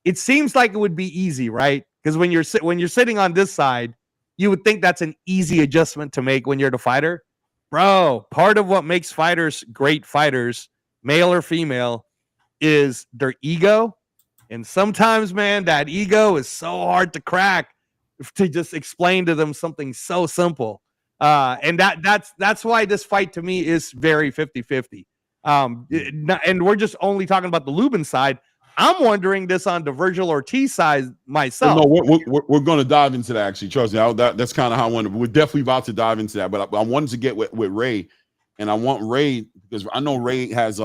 it seems like it would be easy, right? Because when you're sitting on this side, you would think that's an easy adjustment to make when you're the fighter. Bro, part of what makes fighters great fighters, male or female, is their ego. And sometimes, man, that ego is so hard to crack, to just explain to them something so simple. And that's why this fight to me is very 50-50. And we're just only talking about the Lubin side. I'm wondering this on the Virgil Ortiz side myself. No, we're going to dive into that, actually. Trust me, that's kind of how I wanted. We're definitely about to dive into that. But I wanted to get with Ray, and I want Ray, because I know Ray has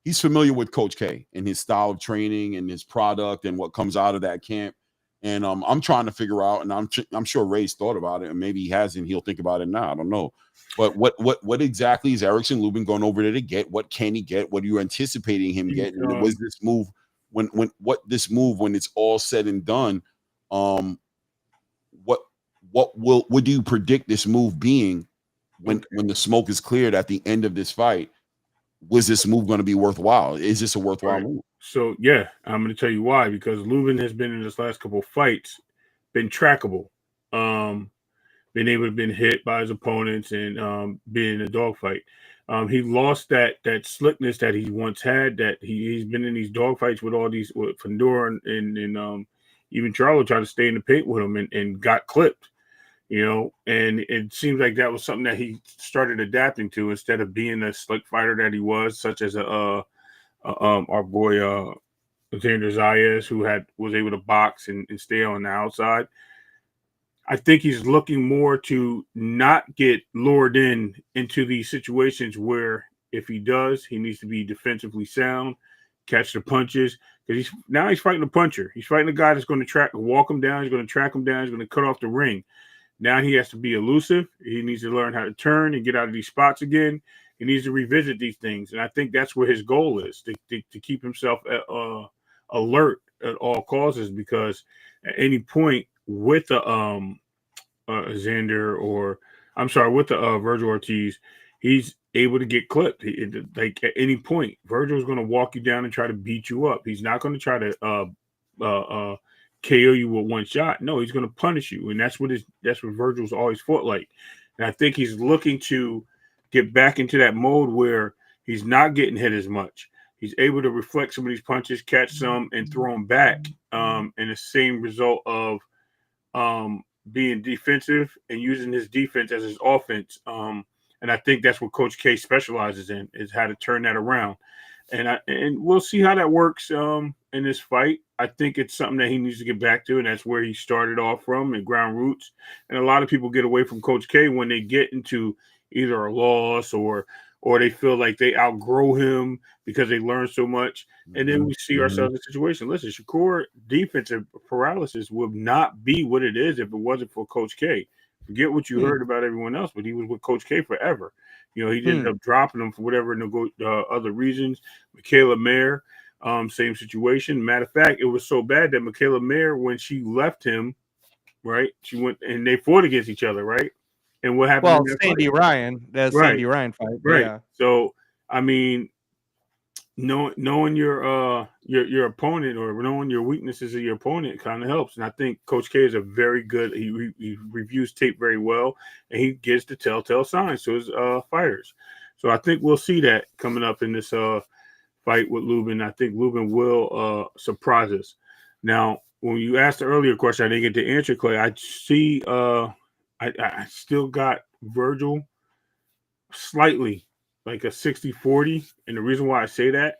he's familiar with Coach K and his style of training and his product and what comes out of that camp. And I'm trying to figure out, and I'm sure Ray's thought about it, and maybe he hasn't. He'll think about it now. I don't know. But what exactly is Erickson Lubin going over there to get? What can he get? What are you anticipating him getting? And was this move when it's all said and done? What do you predict this move being when the smoke is cleared at the end of this fight? Was this move going to be worthwhile? Is this a worthwhile move? So, yeah, I'm going to tell you why. Because Lubin has been, in this last couple of fights, been trackable, been able to be hit by his opponents, and being in a dogfight. He lost that slickness that he once had. That he's been in these dogfights with all these, with Fandor and even Charlo tried to stay in the paint with him and got clipped. And it seems like that was something that he started adapting to, instead of being a slick fighter that he was, such as our boy Xander Zayas, who was able to box and stay on the outside. I think he's looking more to not get lured into these situations where, if he does, he needs to be defensively sound, catch the punches, because he's fighting a puncher. He's fighting a guy that's going to walk him down. He's going to track him down. He's going to cut off the ring. Now he has to be elusive. He needs to learn how to turn and get out of these spots again. He needs to revisit these things. And I think that's where his goal is, to keep himself alert at all causes, because at any point with the with the Virgil Ortiz, he's able to get clipped. Like, at any point, Virgil's going to walk you down and try to beat you up. He's not going to try to KO you with one shot. No, he's going to punish you, and that's what Virgil's always fought like. And I think he's looking to get back into that mode where he's not getting hit as much. He's able to reflect some of these punches, catch some, and throw them back. And the same result of being defensive and using his defense as his offense. And I think that's what Coach K specializes in, is how to turn that around. And we'll see how that works in this fight. I think it's something that he needs to get back to, and that's where he started off from, in ground roots. And a lot of people get away from Coach K when they get into either a loss or they feel like they outgrow him because they learn so much. And then we see ourselves in a situation. Listen, Shakur defensive paralysis would not be what it is if it wasn't for Coach K. Forget what you heard about everyone else, but he was with Coach K forever. He ended up dropping him for whatever other reasons. Michaela Mayer, same situation. Matter of fact, it was so bad that Michaela Mayer, when she left him, right, she went and they fought against each other, right? And what happened? Well, Sandy Ryan, that's right. Sandy Ryan fight, right? Yeah. So, I mean, knowing your opponent, or knowing your weaknesses of your opponent, kind of helps. And I think Coach K is a very good. He reviews tape very well, and he gives the telltale signs to his fighters. So I think we'll see that coming up in this fight with Lubin. I think Lubin will surprise us. Now, when you asked the earlier question, I didn't get to answer, Clay. I see I still got Virgil slightly like a 60-40. And the reason why I say that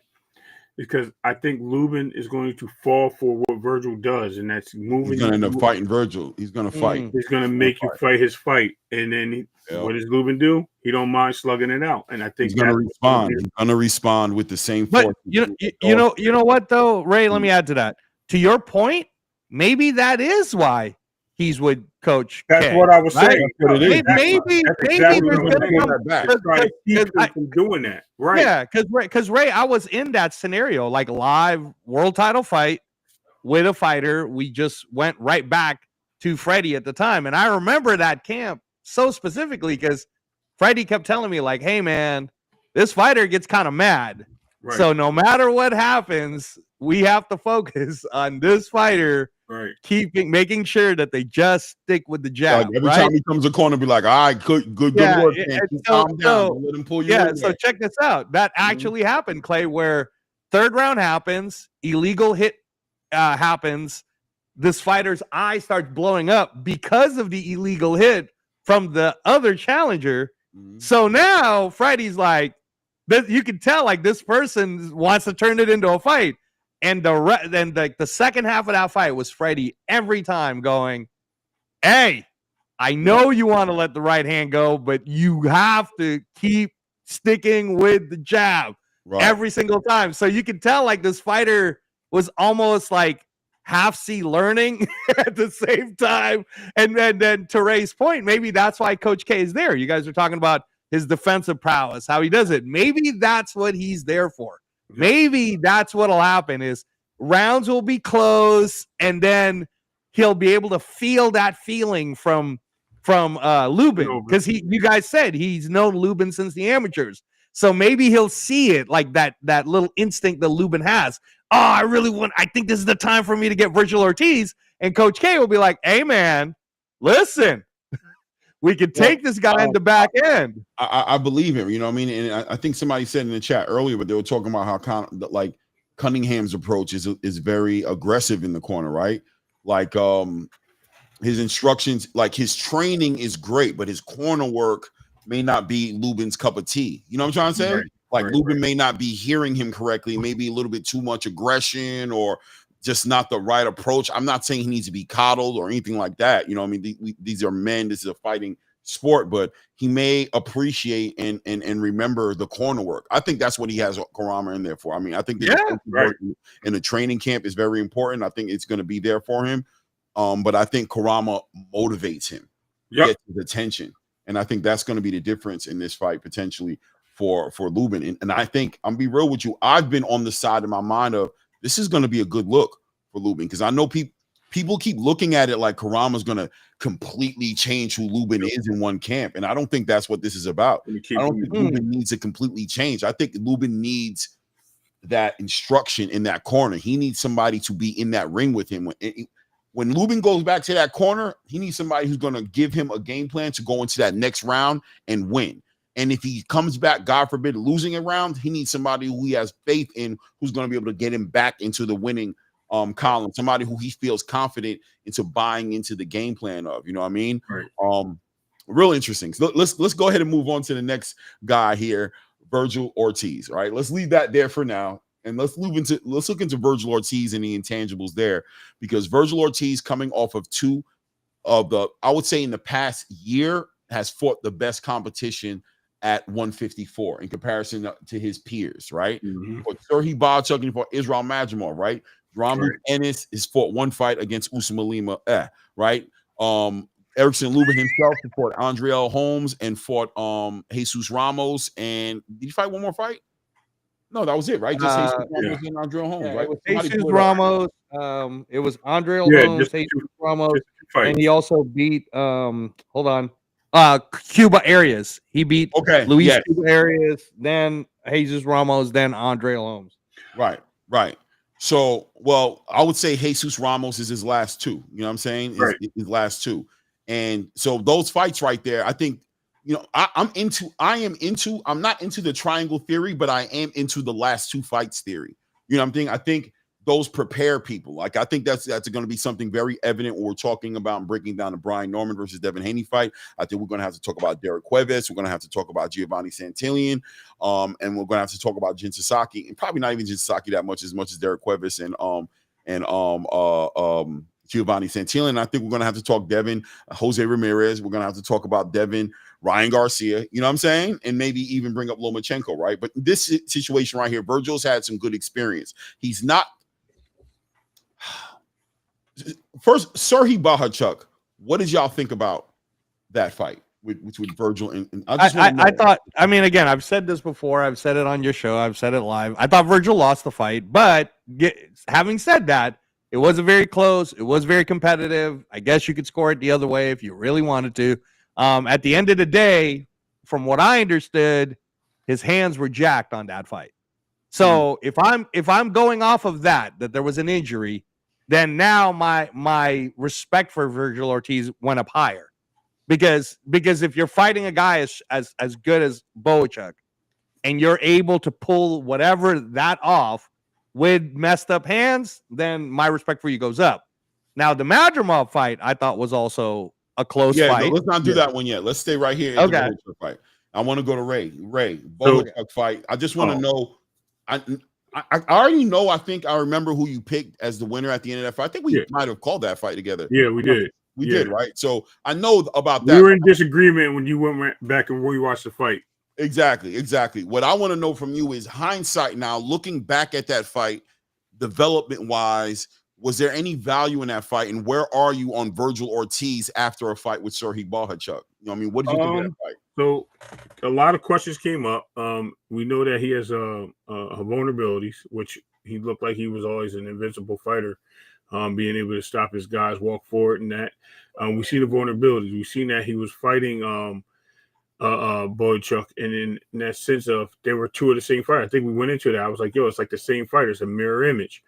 is because I think Lubin is going to fall for what Virgil does, and that's moving. He's going to end up fighting Virgil. He's going to fight. He's going to make you fight his fight. And then what does Lubin do? He don't mind slugging it out. And I think he's going to respond. He's going to respond with the same force. But you know what though, Ray? Let me add to that. To your point, maybe that is why he's with Coach That's K, what I was right? saying. Maybe there's gonna come doing that, right? Yeah, because Ray, I was in that scenario, like live world title fight with a fighter. We just went right back to Freddie at the time, and I remember that camp so specifically because Freddie kept telling me, like, "Hey, man, this fighter gets kind of mad, so no matter what happens, we have to focus on this fighter." Right. Making sure that they just stick with the jab. Like every time he comes a corner, be like, all right, good work. Calm down. Let him pull you in so check this out. That actually happened, Clay, where third round happens, illegal hit happens. This fighter's eye starts blowing up because of the illegal hit from the other challenger. So now Freddie's you can tell like this person wants to turn it into a fight. And the second half of that fight was Freddie every time going, "Hey, I know you want to let the right hand go, but you have to keep sticking with the jab every single time." So you can tell like this fighter was almost like half-see learning at the same time. And then to Ray's point, maybe that's why Coach K is there. You guys are talking about his defensive prowess, how he does it. Maybe that's what he's there for. Maybe that's what'll happen is rounds will be close, and then he'll be able to feel that feeling from Lubin because you guys said he's known Lubin since the amateurs. So maybe he'll see it like that little instinct that Lubin has. Oh, I think this is the time for me to get Virgil Ortiz. And Coach K will be like, "Hey man, listen, we could take this guy in the back end." I believe him, you know what I mean? And I think somebody said in the chat earlier, but they were talking about how Cunningham's approach is very aggressive in the corner, right? Like his instructions, like his training is great, but his corner work may not be Lubin's cup of tea. You know what I'm trying to say? Lubin may not be hearing him correctly, maybe a little bit too much aggression or just not the right approach. I'm not saying he needs to be coddled or anything like that. You know what I mean? These are men. This is a fighting sport, but he may appreciate and remember the corner work. I think that's what he has Karama in there for. I mean, I think in the training camp is very important. I think it's going to be there for him. But I think Karama motivates him, gets his attention. And I think that's going to be the difference in this fight potentially for Lubin. And I think, I'm be real with you, I've been on the side of my mind of this is going to be a good look for Lubin because I know people keep looking at it like Karama's going to completely change who Lubin is in one camp. And I don't think that's what this is about. I don't think Lubin needs to completely change. I think Lubin needs that instruction in that corner. He needs somebody to be in that ring with him. When Lubin goes back to that corner, he needs somebody who's going to give him a game plan to go into that next round and win. And if he comes back, God forbid, losing a round, he needs somebody who he has faith in, who's going to be able to get him back into the winning column, somebody who he feels confident into buying into the game plan of, you know what I mean? Right. Real interesting. So let's go ahead and move on to the next guy here, Virgil Ortiz. All right, let's leave that there for now. And let's look into Virgil Ortiz and the intangibles there, because Virgil Ortiz, coming off of two of the, I would say in the past year, has fought the best competition at 154 in comparison to his peers, right? For Serhii Balchuk and for Israel Majumov, right? Rambu Ennis has fought one fight against Usman Lima, right? Erickson Lubin himself fought Andriel Holmes and fought Jesus Ramos. And did he fight one more fight? No, that was it, right? Just Jesus Ramos and Andriel Holmes, right? It was Jesus Ramos. It was Andriel Holmes, Jesus Ramos, and he also beat Cuba Arias. He beat Luis Cuba Arias, then Jesus Ramos, then Andriel Holmes. Right. So, well, I would say Jesus Ramos is his last two. You know what I'm saying? His last two. And so those fights right there, I think, I'm not into the triangle theory, but I am into the last two fights theory. You know what I'm thinking? I think those prepare people. Like, I think that's going to be something very evident when we're talking about and breaking down the Brian Norman versus Devin Haney fight. I think we're going to have to talk about Derek Cuevas. We're going to have to talk about Giovanni Santillan. And we're going to have to talk about Jin Sasaki, and probably not even Jin Sasaki that much as Derek Cuevas and Giovanni Santillan. I think we're going to have to talk Devin, Jose Ramirez. We're going to have to talk about Devin, Ryan Garcia, you know what I'm saying? And maybe even bring up Lomachenko, right? But this situation right here, Virgil's had some good experience. He's not. First, Serhii Bohachuk, what did y'all think about that fight with Virgil? And I thought, I mean, again, I've said this before. I've said it on your show. I've said it live. I thought Virgil lost the fight. But having said that, it wasn't very close. It was very competitive. I guess you could score it the other way if you really wanted to. At the end of the day, from what I understood, his hands were jacked on that fight. So if I'm going off of that there was an injury, then now my respect for Virgil Ortiz went up higher. Because if you're fighting a guy as good as Bohachuk and you're able to pull whatever that off with messed up hands, then my respect for you goes up. Now, the Madrimov fight I thought was also a close fight. No, let's not do that one yet. Let's stay right here. Okay. The Bohachuk fight. I want to go to Ray. Bohachuk fight. I just want to know. I already know. I think I remember who you picked as the winner at the end of that fight. I think we might have called that fight together. Yeah, we did. We did, right? So I know about that. We were in disagreement when you went back and rewatched the fight. Exactly. What I want to know from you is hindsight now, looking back at that fight, development-wise, was there any value in that fight? And where are you on Virgil Ortiz after a fight with Serhii Bohachuk? You know what I mean? What did you think of that fight? So a lot of questions came up. We know that he has vulnerabilities, which he looked like he was always an invincible fighter, being able to stop his guys, walk forward, and that. We see the vulnerabilities. We've seen that he was fighting Bohachuk, and in that sense of they were two of the same fighter. I think we went into that. I was like, yo, it's like the same fighter. It's a mirror image.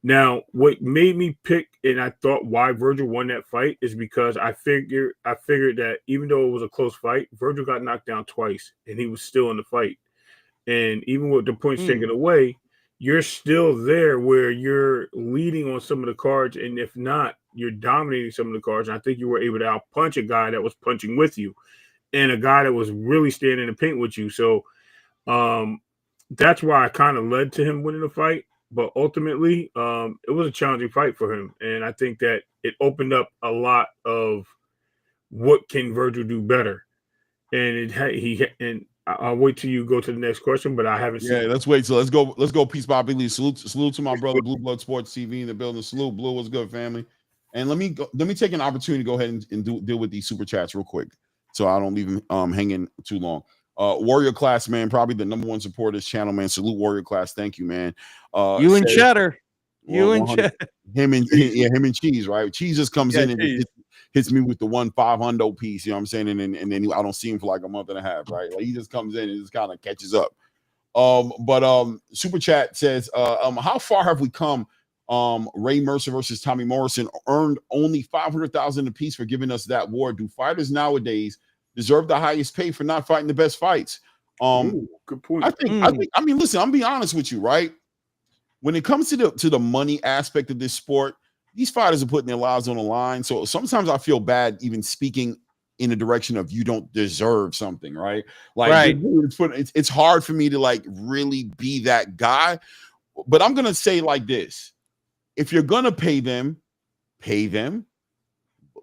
Now, what made me pick, and I thought why Virgil won that fight, is because I figured that even though it was a close fight, Virgil got knocked down twice, and he was still in the fight. And even with the points taken away, you're still there where you're leading on some of the cards, and if not, you're dominating some of the cards. And I think you were able to outpunch a guy that was punching with you, and a guy that was really standing in the paint with you. So that's why I kind of led to him winning the fight. But ultimately, it was a challenging fight for him. And I think that it opened up a lot of what can Virgil do better. And I'll wait till you go to the next question, but I haven't seen. Yeah, let's wait. So let's go. Peace, Bobby Lee. Salute to my brother, Blue Blood Sports TV in the building. Salute, Blue. What's good, family? And let me take an opportunity to go ahead and deal with these super chats real quick, so I don't leave them hanging too long. Warrior Class, man, probably the #1 supporter of this channel, man. Salute Warrior Class. Thank you, man. You and Cheddar. Him and Cheese, right? Cheese just comes in and hits me with the 1-500 piece, you know what I'm saying? And then I don't see him for like a month and a half, right? Like he just comes in and just kind of catches up. But Super Chat says, how far have we come? Ray Mercer versus Tommy Morrison earned only $500,000 apiece for giving us that war. Do fighters nowadays deserve the highest pay for not fighting the best fights? Good point. I think. I mean, listen, I'm being honest with you, right? When it comes to the money aspect of this sport, these fighters are putting their lives on the line. So sometimes I feel bad even speaking in the direction of you don't deserve something, right? Like, right. It's hard for me to like really be that guy. But I'm gonna say like this: if you're gonna pay them.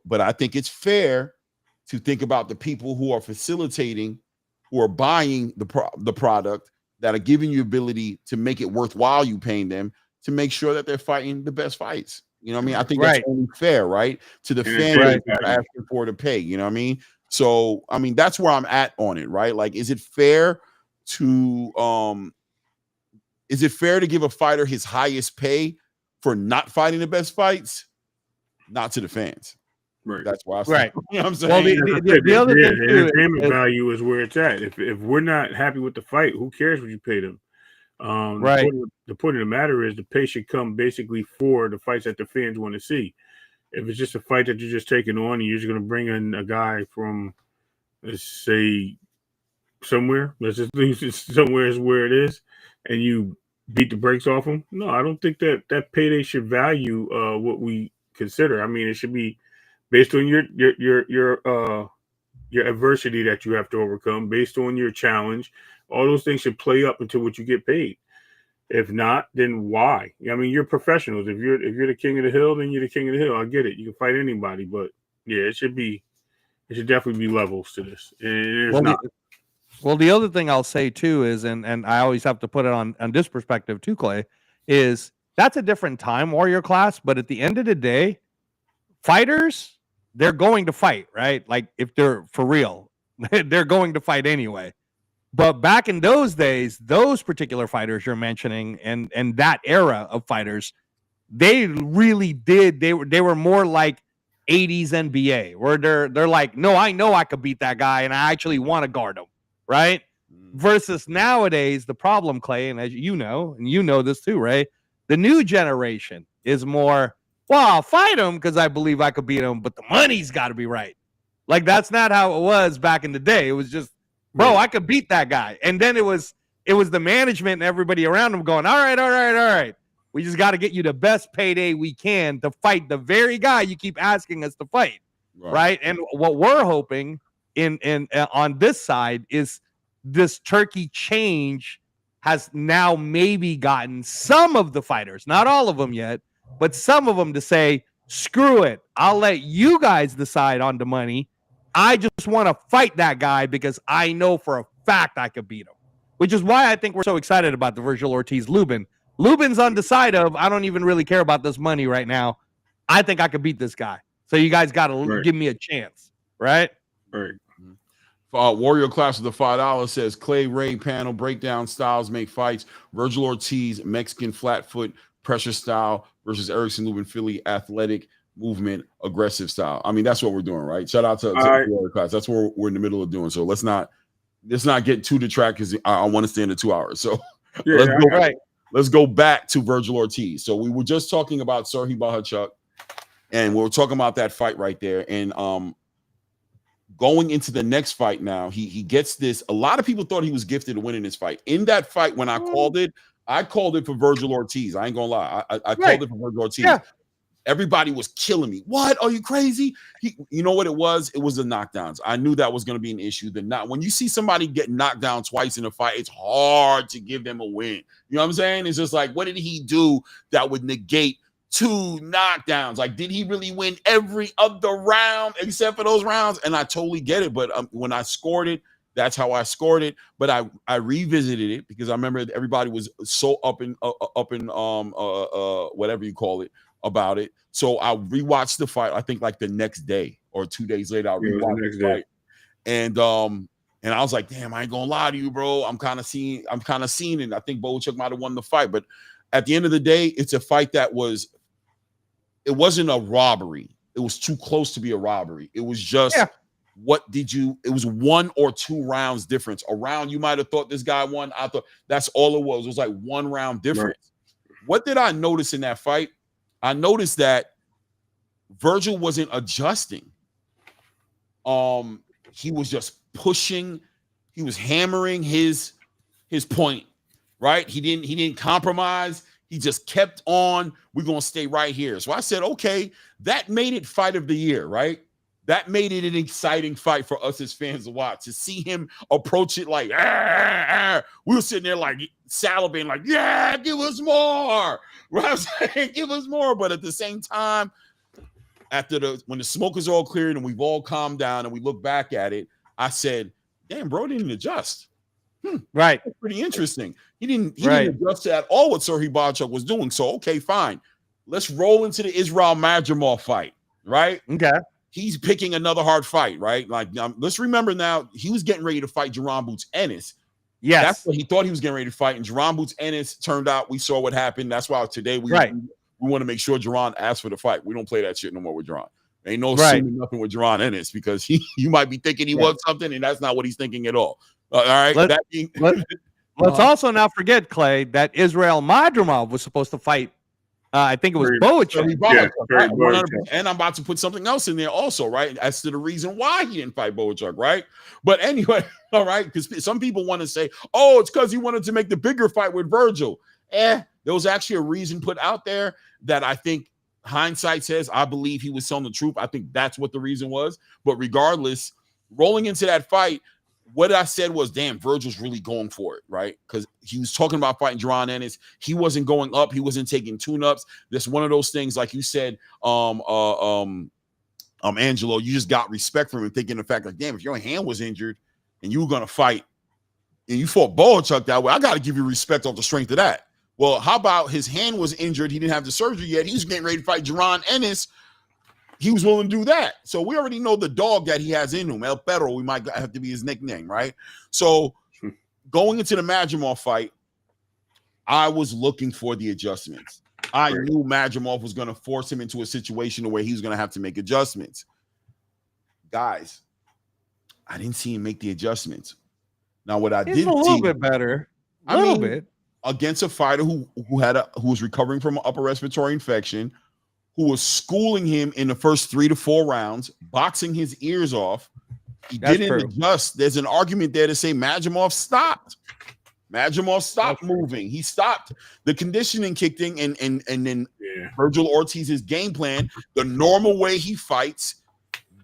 But I think it's fair to think about the people who are facilitating, who are buying the product, that are giving you ability to make it worthwhile you paying them, to make sure that they're fighting the best fights. You know what I mean? I think that's only fair, right? To the fans that are asking for to pay, you know what I mean? So, I mean, that's where I'm at on it, right? Like, is it fair to give a fighter his highest pay for not fighting the best fights? Not to the fans. Right. That's why I say, right. You know what I'm saying? Well, the other thing the entertainment value is where it's at. If we're not happy with the fight, who cares what you pay them? Right. The point of the matter is the pay should come basically for the fights that the fans want to see. If it's just a fight that you're just taking on and you're just going to bring in a guy from let's say somewhere. Let's just lose it somewhere is where it is, and you beat the brakes off them. No, I don't think that payday should value what we consider. I mean, it should be based on your adversity that you have to overcome, based on your challenge. All those things should play up into what you get paid. If not, then why? I mean, you're professionals. If you're the king of the hill, then you're the king of the hill. I get it. You can fight anybody, but yeah, it should definitely be levels to this. And there's Well, not. Well, the other thing I'll say too is, and I always have to put it on this perspective too, Clay, is that's a different time warrior class. But at the end of the day, fighters, they're going to fight, right? Like if they're for real, they're going to fight anyway. But back in those days, those particular fighters you're mentioning and that era of fighters, they really did. They were more like 80s NBA, where they're like, no, I know I could beat that guy, and I actually want to guard him, right? Versus nowadays, the problem, Clay, and as you know, and you know this too, Ray, the new generation is more, well, I'll fight him because I believe I could beat him, but the money's got to be right. Like that's not how it was back in the day. It was just, bro, I could beat that guy, and then it was the management and everybody around him going, all right. We just got to get you the best payday we can to fight the very guy you keep asking us to fight, right? And what we're hoping in on this side is this turkey change has now maybe gotten some of the fighters, not all of them yet, but some of them to say, screw it, I'll let you guys decide on the money. I just want to fight that guy because I know for a fact I could beat him, which is why I think we're so excited about the Virgil Ortiz Lubin. Lubin's on the side of, I don't even really care about this money right now. I think I could beat this guy. So you guys got to give me a chance, right? Right. Warrior class of the $5 says Clay Ray panel breakdown styles make fights. Virgil Ortiz Mexican flat-foot pressure style versus Erickson Lubin Philly athletic movement aggressive style. I mean, that's what we're doing, right? Shout out to Warrior class. That's what we're in the middle of doing. So let's not get too detracted because I want to stay in the 2 hours. So let's go back to Virgil Ortiz. So we were just talking about Serhii Bohachuk, and we were talking about that fight right there. And going into the next fight now, he gets this. A lot of people thought he was gifted to winning this fight. In that fight, when I called it for Virgil Ortiz. I ain't gonna lie. I called it for Virgil Ortiz. Yeah. Everybody was killing me. What? Are you crazy? You know what it was? It was the knockdowns. I knew that was going to be an issue. When you see somebody get knocked down twice in a fight, it's hard to give them a win. You know what I'm saying? It's just like, what did he do that would negate 2 knockdowns? Like, did he really win every other round except for those rounds? And I totally get it. But when I scored it, that's how I scored it. But I revisited it because I remember everybody was so up in whatever you call it about it. So I rewatched the fight. I think like the next day or 2 days later, I rewatched the fight. And I was like, damn, I ain't gonna lie to you, bro. I'm kind of seeing it. I think Bohachuk might have won the fight, but at the end of the day, it's a fight that it wasn't a robbery. It was too close to be a robbery. It was just it was 1 or 2 rounds difference. A round you might have thought this guy won. I thought that's all it was. It was like 1 round difference. Right. What did I notice in that fight? I noticed that Virgil wasn't adjusting. He was just pushing. He was hammering his point, right? He didn't compromise. He just kept on. We're going to stay right here. So I said, okay, that made it fight of the year, right? That made it an exciting fight for us as fans to watch, to see him approach it like, we were sitting there like salivating, like, yeah, give us more. Right? I'm saying, give us more. But at the same time, when the smoke is all cleared and we've all calmed down and we look back at it, I said, damn, bro didn't adjust. Right. That's pretty interesting. He didn't adjust at all what Serhii Bohachuk was doing. So, okay, fine. Let's roll into the Israel Madrimov fight, right? Okay. He's picking another hard fight, right? Like, let's remember now, he was getting ready to fight Jerron Boots Ennis. Yes. That's what he thought he was getting ready to fight. And Jerron Boots Ennis turned out, we saw what happened. That's why today we want to make sure Jerron asked for the fight. We don't play that shit no more with Jerron. Ain't no assuming nothing with Jerron Ennis because you might be thinking he was something, and that's not what he's thinking at all. All right. Let's also not forget, Clay, that Israel Madrimov was supposed to fight I think it was Terry- Boachuk. Yeah, Terry Right? Boachuk. And I'm about to put something else in there also, right? As to the reason why he didn't fight Boachuk, right? But anyway, all right, because some people want to say, oh, it's because he wanted to make the bigger fight with Virgil. There was actually a reason put out there that I think hindsight says I believe he was telling the truth. I think that's what the reason was. But regardless, rolling into that fight, what I said was, damn, Virgil's really going for it, right? Because he was talking about fighting Jaron Ennis. He wasn't going up. He wasn't taking tune-ups. That's one of those things, like you said, Angelo, you just got respect for him and thinking the fact, like, damn, if your hand was injured and you were going to fight and you fought Boachuk that way, I got to give you respect off the strength of that. Well, how about his hand was injured? He didn't have the surgery yet. He was getting ready to fight Jaron Ennis. He was willing to do that. So we already know the dog that he has in him. El Perro, we might have to be his nickname, right? So going into the Madrimov fight, I was looking for the adjustments. I knew Madrimov was going to force him into a situation where he was going to have to make adjustments. Guys, I didn't see him make the adjustments. Now, what I did see, a little bit better. A little bit. Against a fighter who was recovering from an upper respiratory infection, who was schooling him in the first 3 to 4 rounds, boxing his ears off. He didn't adjust. There's an argument there to say Madrimov stopped. Madrimov stopped moving. He stopped. The conditioning kicked in, and then Virgil Ortiz's game plan, the normal way he fights,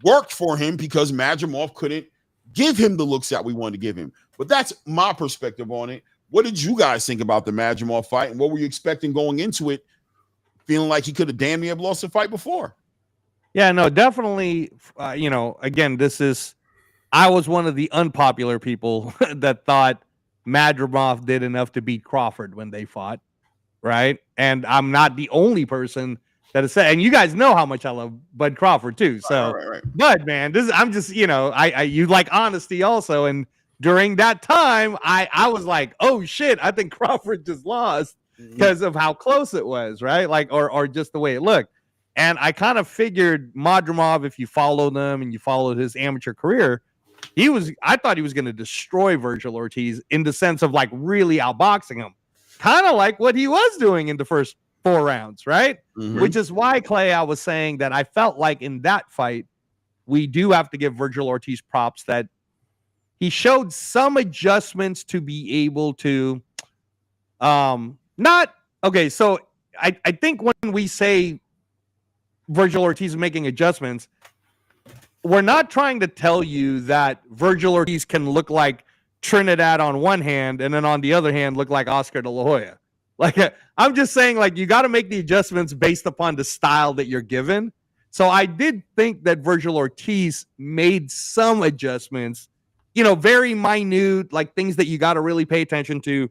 worked for him because Madrimov couldn't give him the looks that we wanted to give him. But that's my perspective on it. What did you guys think about the Madrimov fight, and what were you expecting going into it, feeling like he could have damn near lost the fight before? Yeah, no, definitely. Again, I was one of the unpopular people that thought Madrimov did enough to beat Crawford when they fought, right? And I'm not the only person that has said, and you guys know how much I love Bud Crawford too. So, right. Bud, man, I'm just, you like honesty also. And during that time, I was like, oh shit, I think Crawford just lost because of how close it was, right? Like, or just the way it looked. And I kind of figured Madrimov, if you followed him and you followed his amateur career, I thought he was going to destroy Virgil Ortiz in the sense of like really outboxing him, kind of like what he was doing in the first 4 rounds, right? Mm-hmm. Which is why, Clay, I was saying that I felt like in that fight, we do have to give Virgil Ortiz props that he showed some adjustments to be able to so I think when we say Virgil Ortiz is making adjustments, we're not trying to tell you that Virgil Ortiz can look like Trinidad on one hand and then on the other hand look like Oscar de la Hoya. Like, I'm just saying, like, you got to make the adjustments based upon the style that you're given. So I did think that Virgil Ortiz made some adjustments, very minute, like things that you got to really pay attention to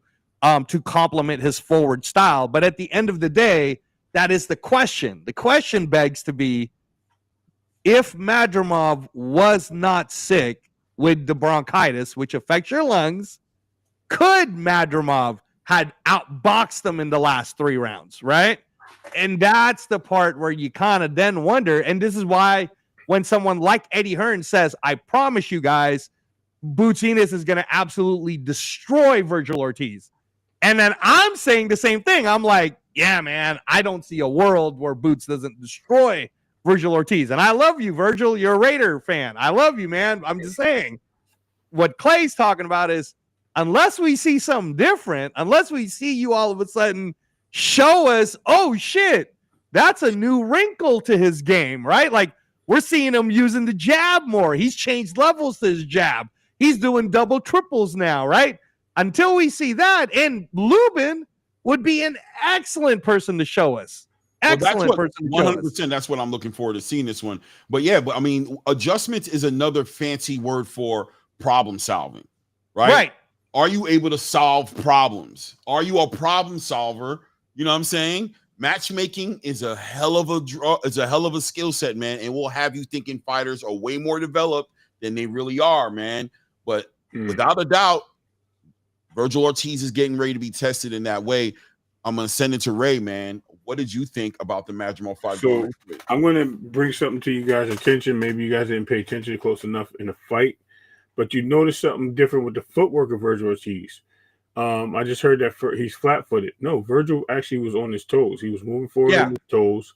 complement his forward style. But at the end of the day, that is the question. The question begs to be, if Madrimov was not sick with the bronchitis, which affects your lungs, could Madrimov had outboxed them in the last 3 rounds, right? And that's the part where you kind of then wonder, and this is why when someone like Eddie Hearn says, I promise you guys, Boots Ennis is going to absolutely destroy Virgil Ortiz. And then I'm saying the same thing. I'm like, yeah, man, I don't see a world where Boots doesn't destroy Virgil Ortiz. And I love you, Virgil. You're a Raider fan. I love you, man. I'm just saying what Clay's talking about is unless we see something different, unless we see you all of a sudden show us, oh, shit, that's a new wrinkle to his game, right? Like we're seeing him using the jab more. He's changed levels to his jab. He's doing double triples now, right? Until we see that, and Lubin would be an excellent person to show us. Excellent person. 100%. That's what I'm looking forward to seeing this one. But I mean, adjustments is another fancy word for problem solving, right? Right. Are you able to solve problems? Are you a problem solver? You know what I'm saying? Matchmaking is a hell of a skill set, man. And will have you thinking fighters are way more developed than they really are, man. But without a doubt, Virgil Ortiz is getting ready to be tested in that way. I'm going to send it to Ray, man. What did you think about the Madrimov fight? So I'm going to bring something to you guys' attention. Maybe you guys didn't pay attention close enough in the fight, but you noticed something different with the footwork of Virgil Ortiz. I just heard that he's flat-footed. No, Virgil actually was on his toes. He was moving forward on Yeah. his toes.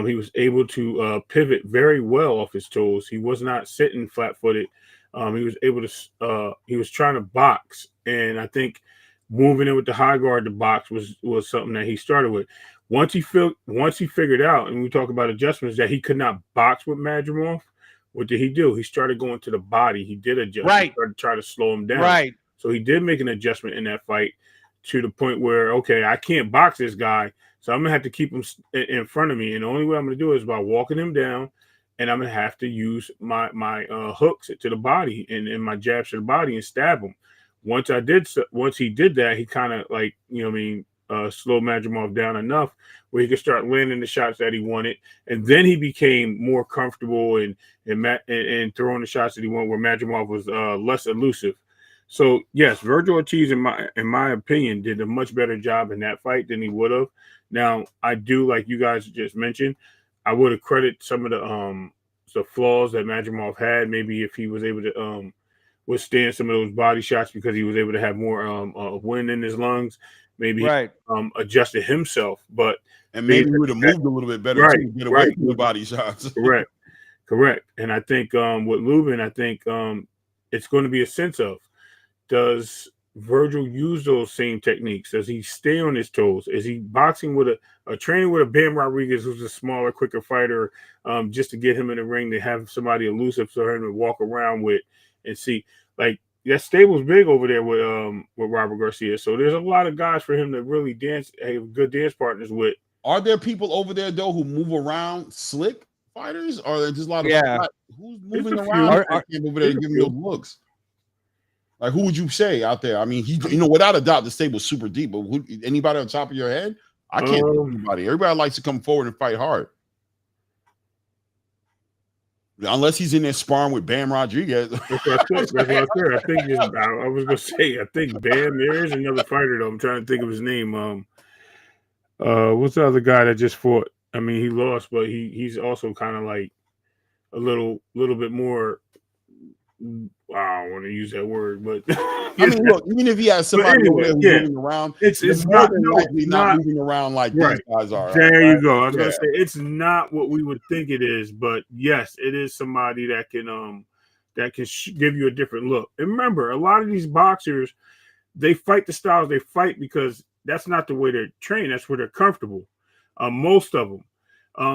He was able to pivot very well off his toes. He was not sitting flat-footed. He was able to. He was trying to box, and I think moving in with the high guard to box was something that he started with. Once he figured out, and we talk about adjustments, that he could not box with Madrimov. What did he do? He started going to the body. He did adjust. Right. He started to try to slow him down. Right. So he did make an adjustment in that fight to the point where, okay, I can't box this guy, so I'm gonna have to keep him in front of me, and the only way I'm gonna do it is by walking him down, and I'm gonna have to use my hooks to the body and my jabs to the body and stab him. Once he did that, he kind of like slowed Madrimov down enough where he could start landing the shots that he wanted, and then he became more comfortable and throwing the shots that he wanted, where Madrimov was less elusive. So yes, Virgil Ortiz, in my opinion, did a much better job in that fight than he would have. Now, I do, like you guys just mentioned, I would have credited some of the flaws that Madrimov had. Maybe if he was able to withstand some of those body shots because he was able to have more wind in his lungs. Maybe Right. he adjusted himself, and maybe he would have moved a little bit better Right, too, to get away right. from the body shots. Correct. And I think with Lubin, I think it's going to be a sense of, does Virgil use those same techniques? Does he stay on his toes? Is he boxing with a training with a Bam Rodriguez, who's a smaller, quicker fighter, just to get him in the ring, to have somebody elusive for him to walk around with and see? Like, that stable's big over there with Robert Garcia. So there's a lot of guys for him to really have good dance partners with. Are there people over there though who move around slick fighters, or are there just a lot of who's moving around over there giving those looks? Like, who would you say out there? I mean, without a doubt, the stable's super deep. But anybody on top of your head? I can't think of anybody. Everybody likes to come forward and fight hard, unless he's in there sparring with Bam Rodriguez. That's what I said. I think I was gonna say. I think Bam. There is another fighter though. I'm trying to think of his name. What's the other guy that just fought? I mean, he lost, but he's also kind of like a little bit more. I don't want to use that word, but I mean, look, even if he has somebody over there who's moving around, it's not moving around like these guys are. There you go. I was gonna say it's not what we would think it is, but yes, it is somebody that can give you a different look. And remember, a lot of these boxers, they fight the styles they fight because that's not the way they're trained. That's where they're comfortable. Most of them.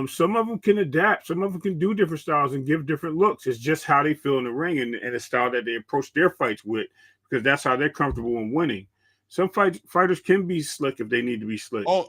Some of them can adapt. Some of them can do different styles and give different looks. It's just how they feel in the ring and the style that they approach their fights with, because that's how they're comfortable in winning. Some fighters can be slick if they need to be slick. Oh,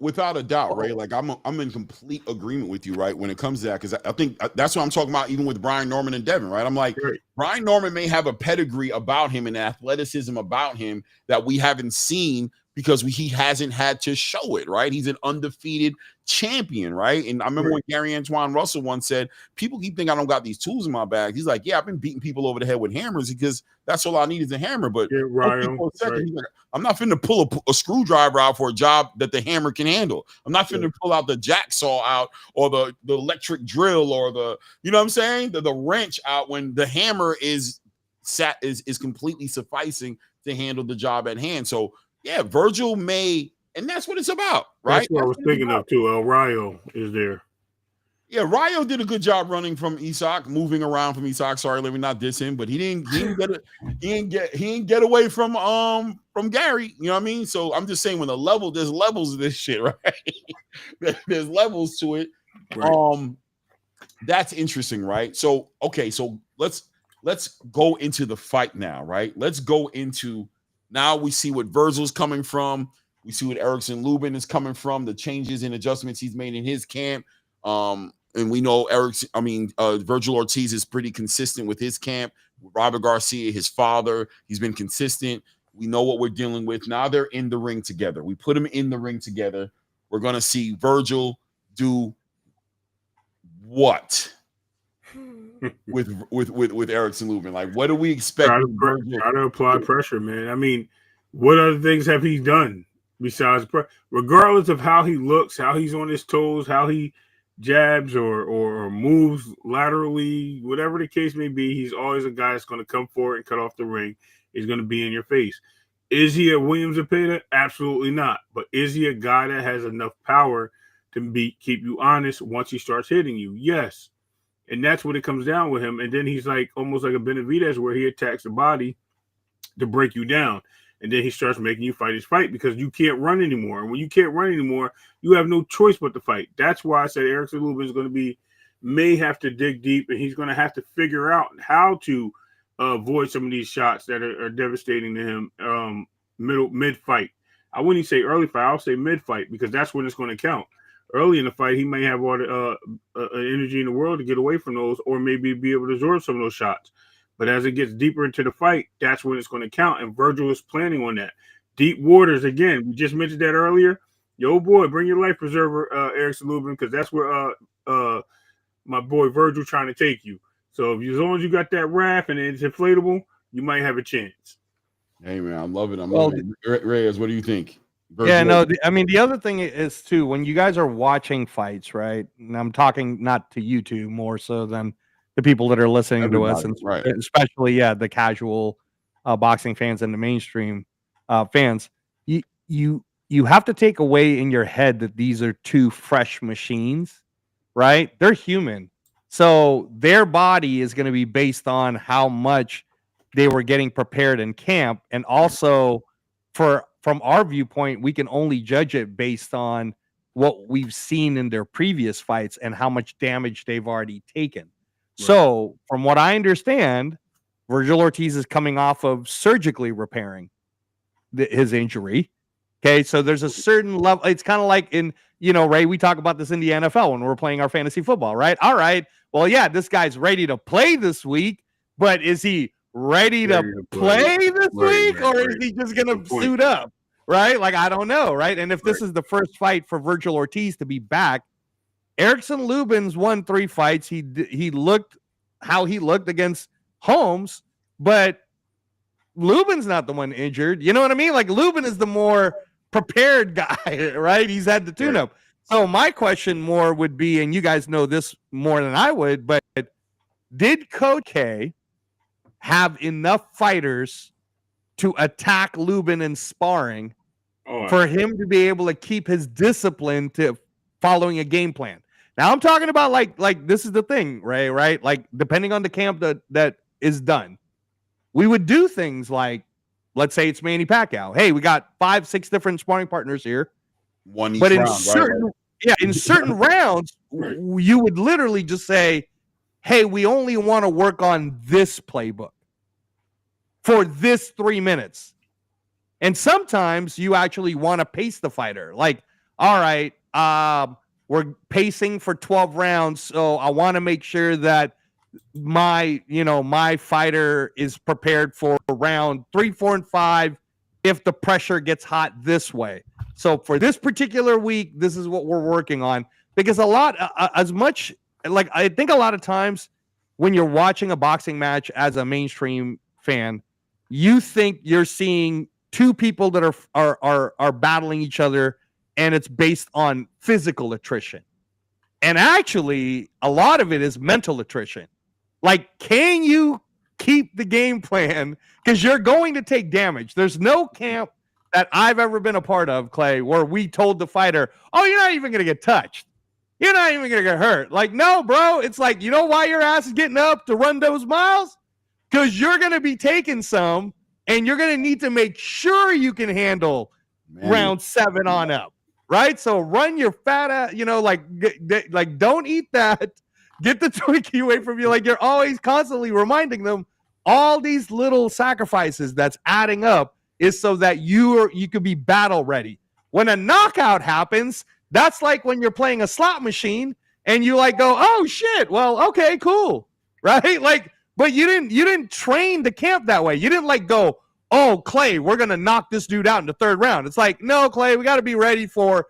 without a doubt, Ray. Like I'm in complete agreement with you, right? When it comes to that, because I think that's what I'm talking about. Even with Brian Norman and Devin, right? I'm like, Brian Norman may have a pedigree about him and athleticism about him that we haven't seen, because he hasn't had to show it, right? He's an undefeated champion, right? And I remember when Gary Antoine Russell once said, people keep thinking I don't got these tools in my bag. He's like, yeah, I've been beating people over the head with hammers because that's all I need is a hammer. But he's like, I'm not finna pull a screwdriver out for a job that the hammer can handle. I'm not finna pull out the jack saw out or the electric drill or the, you know what I'm saying? The wrench out when the hammer is completely sufficing to handle the job at hand. So yeah, Virgil may, and that's what it's about, right? That's what I was thinking of too. El Rayo is there. Yeah, Rayo did a good job running from Isak, moving around from Isak. Sorry, let me not diss him, but he didn't get away from Gary. You know what I mean? So I'm just saying, there's levels of this shit, right? There's levels to it. Right. That's interesting, right? So okay, so let's go into the fight now, right? Let's go into. Now we see what Virgil's coming from. We see what Erickson Lubin is coming from, the changes and adjustments he's made in his camp. And we know Virgil Ortiz is pretty consistent with his camp. Robert Garcia, his father, he's been consistent. We know what we're dealing with. Now they're in the ring together. We put them in the ring together. We're going to see Virgil do what? with Erickson Lubin, like, what do we expect? Try to apply pressure, man. I mean, what other things have he done besides regardless of how he looks, how he's on his toes, how he jabs or moves laterally, whatever the case may be, he's always a guy that's going to come forward and cut off the ring. He's going to be in your face. Is he a Williams Zepeda? Absolutely not. But is he a guy that has enough power to keep you honest once he starts hitting you? Yes. And that's what it comes down with him. And then he's like almost like a Benavidez where he attacks the body to break you down. And then he starts making you fight his fight because you can't run anymore. And when you can't run anymore, you have no choice but to fight. That's why I said Erickson Lubin is going to may have to dig deep, and he's going to have to figure out how to avoid some of these shots that are devastating to him mid fight. I wouldn't even say early fight. I'll say mid fight because that's when it's going to count. Early in the fight, he may have all the energy in the world to get away from those, or maybe be able to absorb some of those shots. But as it gets deeper into the fight, that's when it's going to count. And Virgil is planning on that. Deep waters again. We just mentioned that earlier. Yo, boy, bring your life preserver, Erickson Lubin, because that's where my boy Virgil trying to take you. So as long as you got that raft and it's inflatable, you might have a chance. Hey man, I love it. I'm loving it. Reyes, what do you think? Virgil? Yeah, no, I mean the other thing is too when you guys are watching fights, right? And I'm talking not to you two more so than the people that are listening to us, and right. especially the casual boxing fans and the mainstream fans. You have to take away in your head that these are two fresh machines, right? They're human. So their body is going to be based on how much they were getting prepared in camp. And also from our viewpoint, we can only judge it based on what we've seen in their previous fights and how much damage they've already taken. Right. So from what I understand, Virgil Ortiz is coming off of surgically repairing his injury. Okay, so there's a certain level. It's kind of like in, Ray, we talk about this in the NFL when we're playing our fantasy football, right? All right. Well, yeah, this guy's ready to play this week, but is he ready to play this week or is he just going to suit up, right? Like, I don't know, right? And if this is the first fight for Virgil Ortiz to be back, Erickson Lubin's won 3 fights. He looked how he looked against Holmes, but Lubin's not the one injured. You know what I mean? Like, Lubin is the more prepared guy, right? He's had the tune-up. So my question more would be, and you guys know this more than I would, but did Coach K have enough fighters to attack Lubin in sparring for him to be able to keep his discipline to following a game plan? Now I'm talking about like this is the thing, Ray, right? Like depending on the camp that is done, we would do things like, let's say it's Manny Pacquiao. Hey, we got 5-6 different sparring partners here. One each but in round, certain, right? In certain rounds, you would literally just say, hey, we only want to work on this playbook for this 3 minutes. And sometimes you actually want to pace the fighter. Like, all right, we're pacing for 12 rounds, so I want to make sure that my fighter is prepared for round 3, 4, and 5 if the pressure gets hot this way. So for this particular week, this is what we're working on. Because I think a lot of times when you're watching a boxing match as a mainstream fan, you think you're seeing two people that are battling each other, and it's based on physical attrition. And actually, a lot of it is mental attrition. Like, can you keep the game plan? Because you're going to take damage. There's no camp that I've ever been a part of, Clay, where we told the fighter, oh, you're not even going to get touched. You're not even going to get hurt. Like, no, bro. It's like, you know why your ass is getting up to run those miles? Because you're going to be taking some, and you're going to need to make sure you can handle round 7 on up, right? So run your fat ass, like don't eat that. Get the Twinkie away from you. Like, you're always constantly reminding them all these little sacrifices that's adding up is so that you could be battle ready. When a knockout happens, that's like when you're playing a slot machine and you like go, oh shit, well, okay, cool. Right? Like, but you didn't train the camp that way. You didn't like go, oh, Clay, we're gonna knock this dude out in the 3rd round. It's like, no, Clay, we gotta be ready for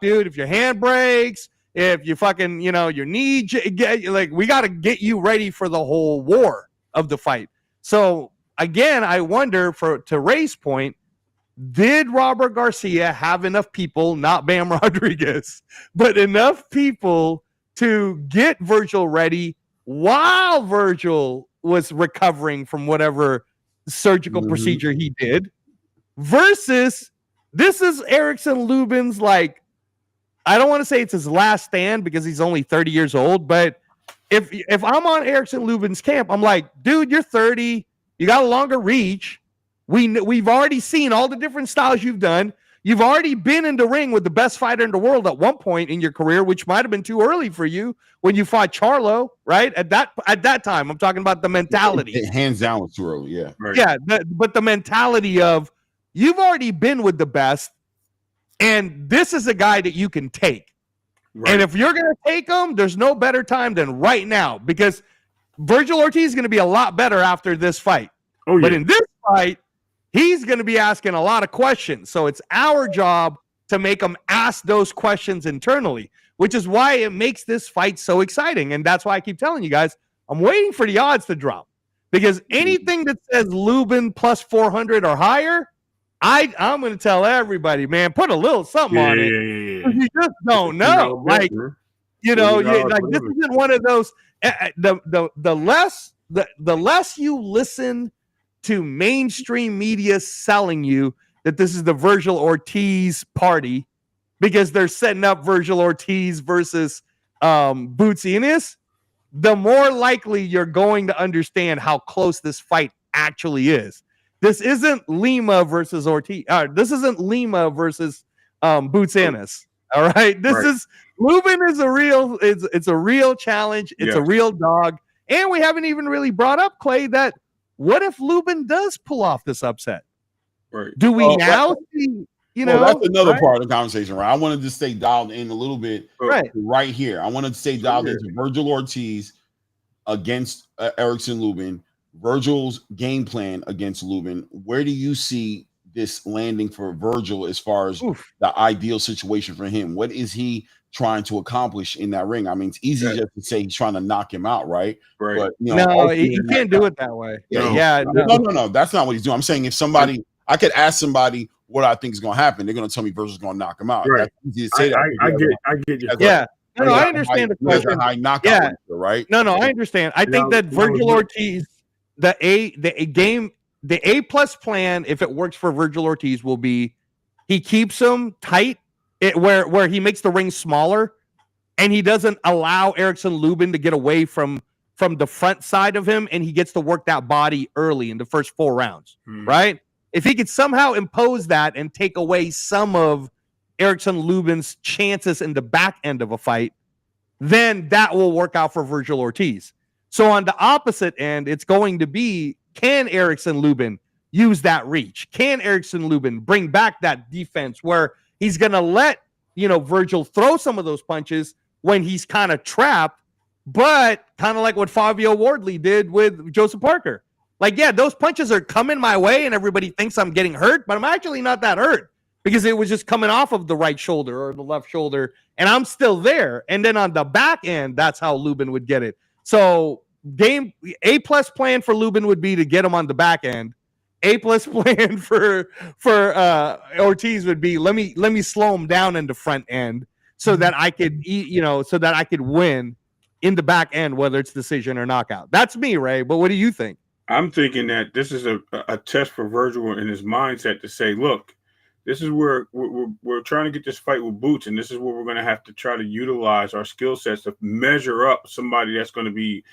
dude, if your hand breaks, if you fucking, your knee, we got to get you ready for the whole war of the fight. So again, I wonder, to Ray's point, did Robert Garcia have enough people, not Bam Rodriguez, but enough people to get Virgil ready while Virgil was recovering from whatever surgical procedure he did, versus this is Erickson Lubin's, like, I don't want to say it's his last stand because he's only 30 years old, but if I'm on Erickson Lubin's camp, I'm like, dude, you're 30, you got a longer reach. We've already seen all the different styles you've done. You've already been in the ring with the best fighter in the world at one point in your career, which might have been too early for you when you fought Charlo, right? At that time, I'm talking about the mentality. Hands down was too early, yeah. Right. Yeah, but the mentality of you've already been with the best, and this is a guy that you can take. Right. And if you're going to take him, there's no better time than right now because Virgil Ortiz is going to be a lot better after this fight. Oh, yeah. But in this fight, he's going to be asking a lot of questions. So it's our job to make him ask those questions internally, which is why it makes this fight so exciting. And that's why I keep telling you guys, I'm waiting for the odds to drop because anything that says Lubin plus 400 or higher, I'm going to tell everybody, man, put a little something on it. Yeah. You just don't know. Like, you know, like this isn't one of those. The less you listen to mainstream media selling you that this is the Virgil Ortiz party because they're setting up Virgil Ortiz versus Bootsy Ennis, the more likely you're going to understand how close this fight actually is. This isn't Lima versus Ortiz. This isn't Lima versus Boots Ennis. All right. This is Lubin is a real. It's a real challenge. It's a real dog. And we haven't even really brought up, Clay, that what if Lubin does pull off this upset? Right. Do we now see? You know, that's another part of the conversation, right? I wanted to stay dialed in a little bit, right here. I wanted to stay dialed into Virgil Ortiz against Erickson Lubin. Virgil's game plan against Lubin. Where do you see this landing for Virgil as far as the ideal situation for him? What is he trying to accomplish in that ring? I mean, it's easy just to say he's trying to knock him out, right? Right. But, you know, no, you can't do it that way. No. That's not what he's doing. I'm saying if somebody, I could ask somebody what I think is going to happen. They're going to tell me Virgil's going to knock him out. Right. That's easy to say I get you. Yeah. No, I understand the question. High knockout, right? No, I understand. I think that Virgil Ortiz, the A plus plan, if it works for Virgil Ortiz, will be he keeps him tight, where he makes the ring smaller, and he doesn't allow Erickson Lubin to get away from the front side of him, and he gets to work that body early in the first 4 rounds, right? If he could somehow impose that and take away some of Erickson Lubin's chances in the back end of a fight, then that will work out for Virgil Ortiz. So on the opposite end, it's going to be, can Erickson Lubin use that reach? Can Erickson Lubin bring back that defense where he's going to let, Virgil throw some of those punches when he's kind of trapped, but kind of like what Fabio Wardley did with Joseph Parker. Like, yeah, those punches are coming my way and everybody thinks I'm getting hurt, but I'm actually not that hurt because it was just coming off of the right shoulder or the left shoulder, and I'm still there. And then on the back end, that's how Lubin would get it. So A plus plan for Lubin would be to get him on the back end. A plus plan for Ortiz would be let me slow him down in the front end so that I could win in the back end, whether it's decision or knockout. That's me, Ray. But what do you think? I'm thinking that this is a test for Virgil in his mindset to say, look, this is where we're trying to get this fight with Boots, and this is where we're going to have to try to utilize our skill sets to measure up somebody that's going to be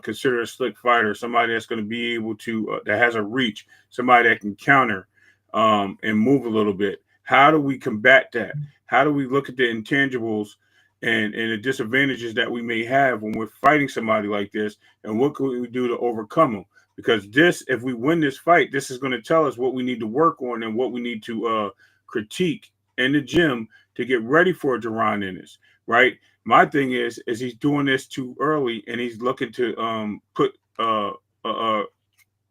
considered a slick fighter, somebody that's going to be able to that has a reach, somebody that can counter and move a little bit. How do we combat that? How do we look at the intangibles and the disadvantages that we may have when we're fighting somebody like this, and what can we do to overcome them? Because if we win this fight, this is going to tell us what we need to work on and what we need to critique in the gym to get ready for a Duran Ennis, right? My thing is he's doing this too early, and he's looking to put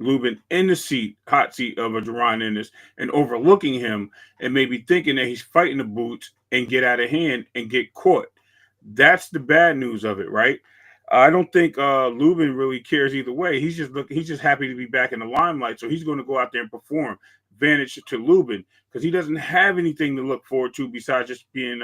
Lubin in the hot seat of a Duran Ennis and overlooking him and maybe thinking that he's fighting the Boots and get out of hand and get caught. That's the bad news of it, right? I don't think Lubin really cares either way. He's just happy to be back in the limelight, so he's going to go out there and perform. Advantage to Lubin because he doesn't have anything to look forward to besides just being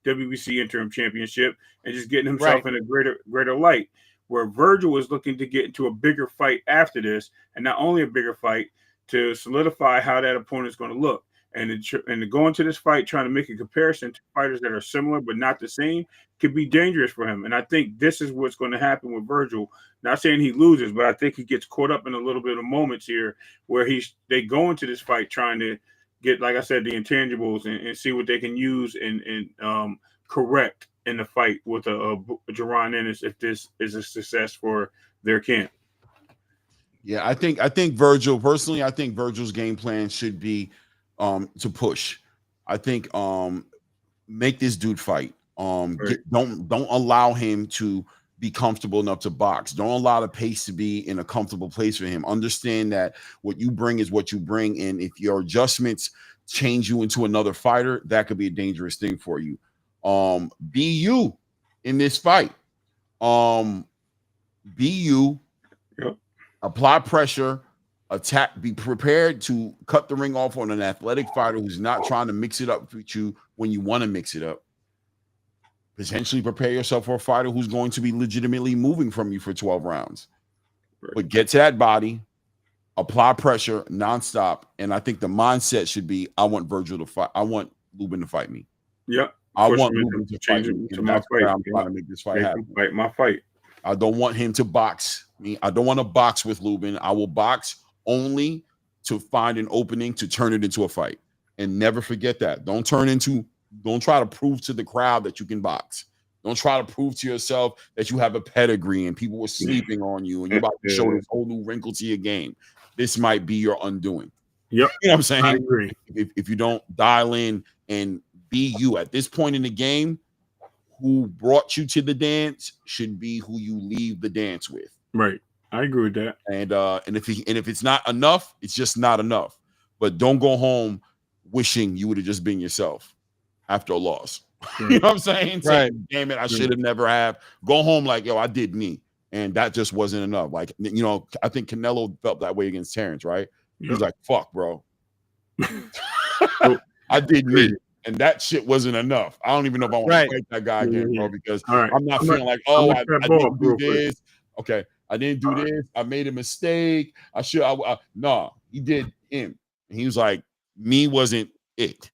WBC interim championship and just getting himself in a greater light. Where Virgil is looking to get into a bigger fight after this, and not only a bigger fight, to solidify how that opponent is going to look. And to go into this fight trying to make a comparison to fighters that are similar but not the same could be dangerous for him. And I think this is what's going to happen with Virgil. Not saying he loses, but I think he gets caught up in a little bit of moments here where they go into this fight trying to get, like I said, the intangibles and see what they can use and correct in the fight with a Jaron Ennis if this is a success for their camp. Yeah, I think Virgil, personally, I think Virgil's game plan should be to push. I think make this dude fight. Right. Don't allow him to be comfortable enough to box. Don't allow the pace to be in a comfortable place for him. Understand that what you bring is what you bring, and if your adjustments change you into another fighter, that could be a dangerous thing for you. Be you in this fight. Be you. Yep. Apply pressure. Attack. Be prepared to cut the ring off on an athletic fighter who's not trying to mix it up with you when you want to mix it up. Potentially prepare yourself for a fighter who's going to be legitimately moving from you for 12 rounds. Right. But get to that body, apply pressure nonstop, and I think the mindset should be: I want Virgil to fight. I want Lubin to fight me. Yep. I want Lubin to fight me. To my fight. I'm trying to make this fight happen. Fight my fight. I don't want him to box me. I don't want to box with Lubin. I will box only to find an opening to turn it into a fight. And never forget that. Don't try to prove to the crowd that you can box. Don't try to prove to yourself that you have a pedigree and people were sleeping on you and you're about to show this whole new wrinkle to your game. This might be your undoing. Yep. You know what I'm saying? I agree. If you don't dial in and be you at this point in the game, who brought you to the dance should be who you leave the dance with. Right. I agree with that. And if it's not enough, it's just not enough. But don't go home wishing you would have just been yourself after a loss. Right. You know what I'm saying? Right. Damn it, I should have never have. Go home like, yo, I did me. And that just wasn't enough. Like, you know, I think Canelo felt that way against Terrence, right? Yep. He's like, fuck, bro. I did me. And that shit wasn't enough. I don't even know if I want to fight that guy again, bro, because I'm not feeling like, oh, I didn't do this. Okay, I didn't do this. I made a mistake. No, he did him. And he was like, me wasn't it.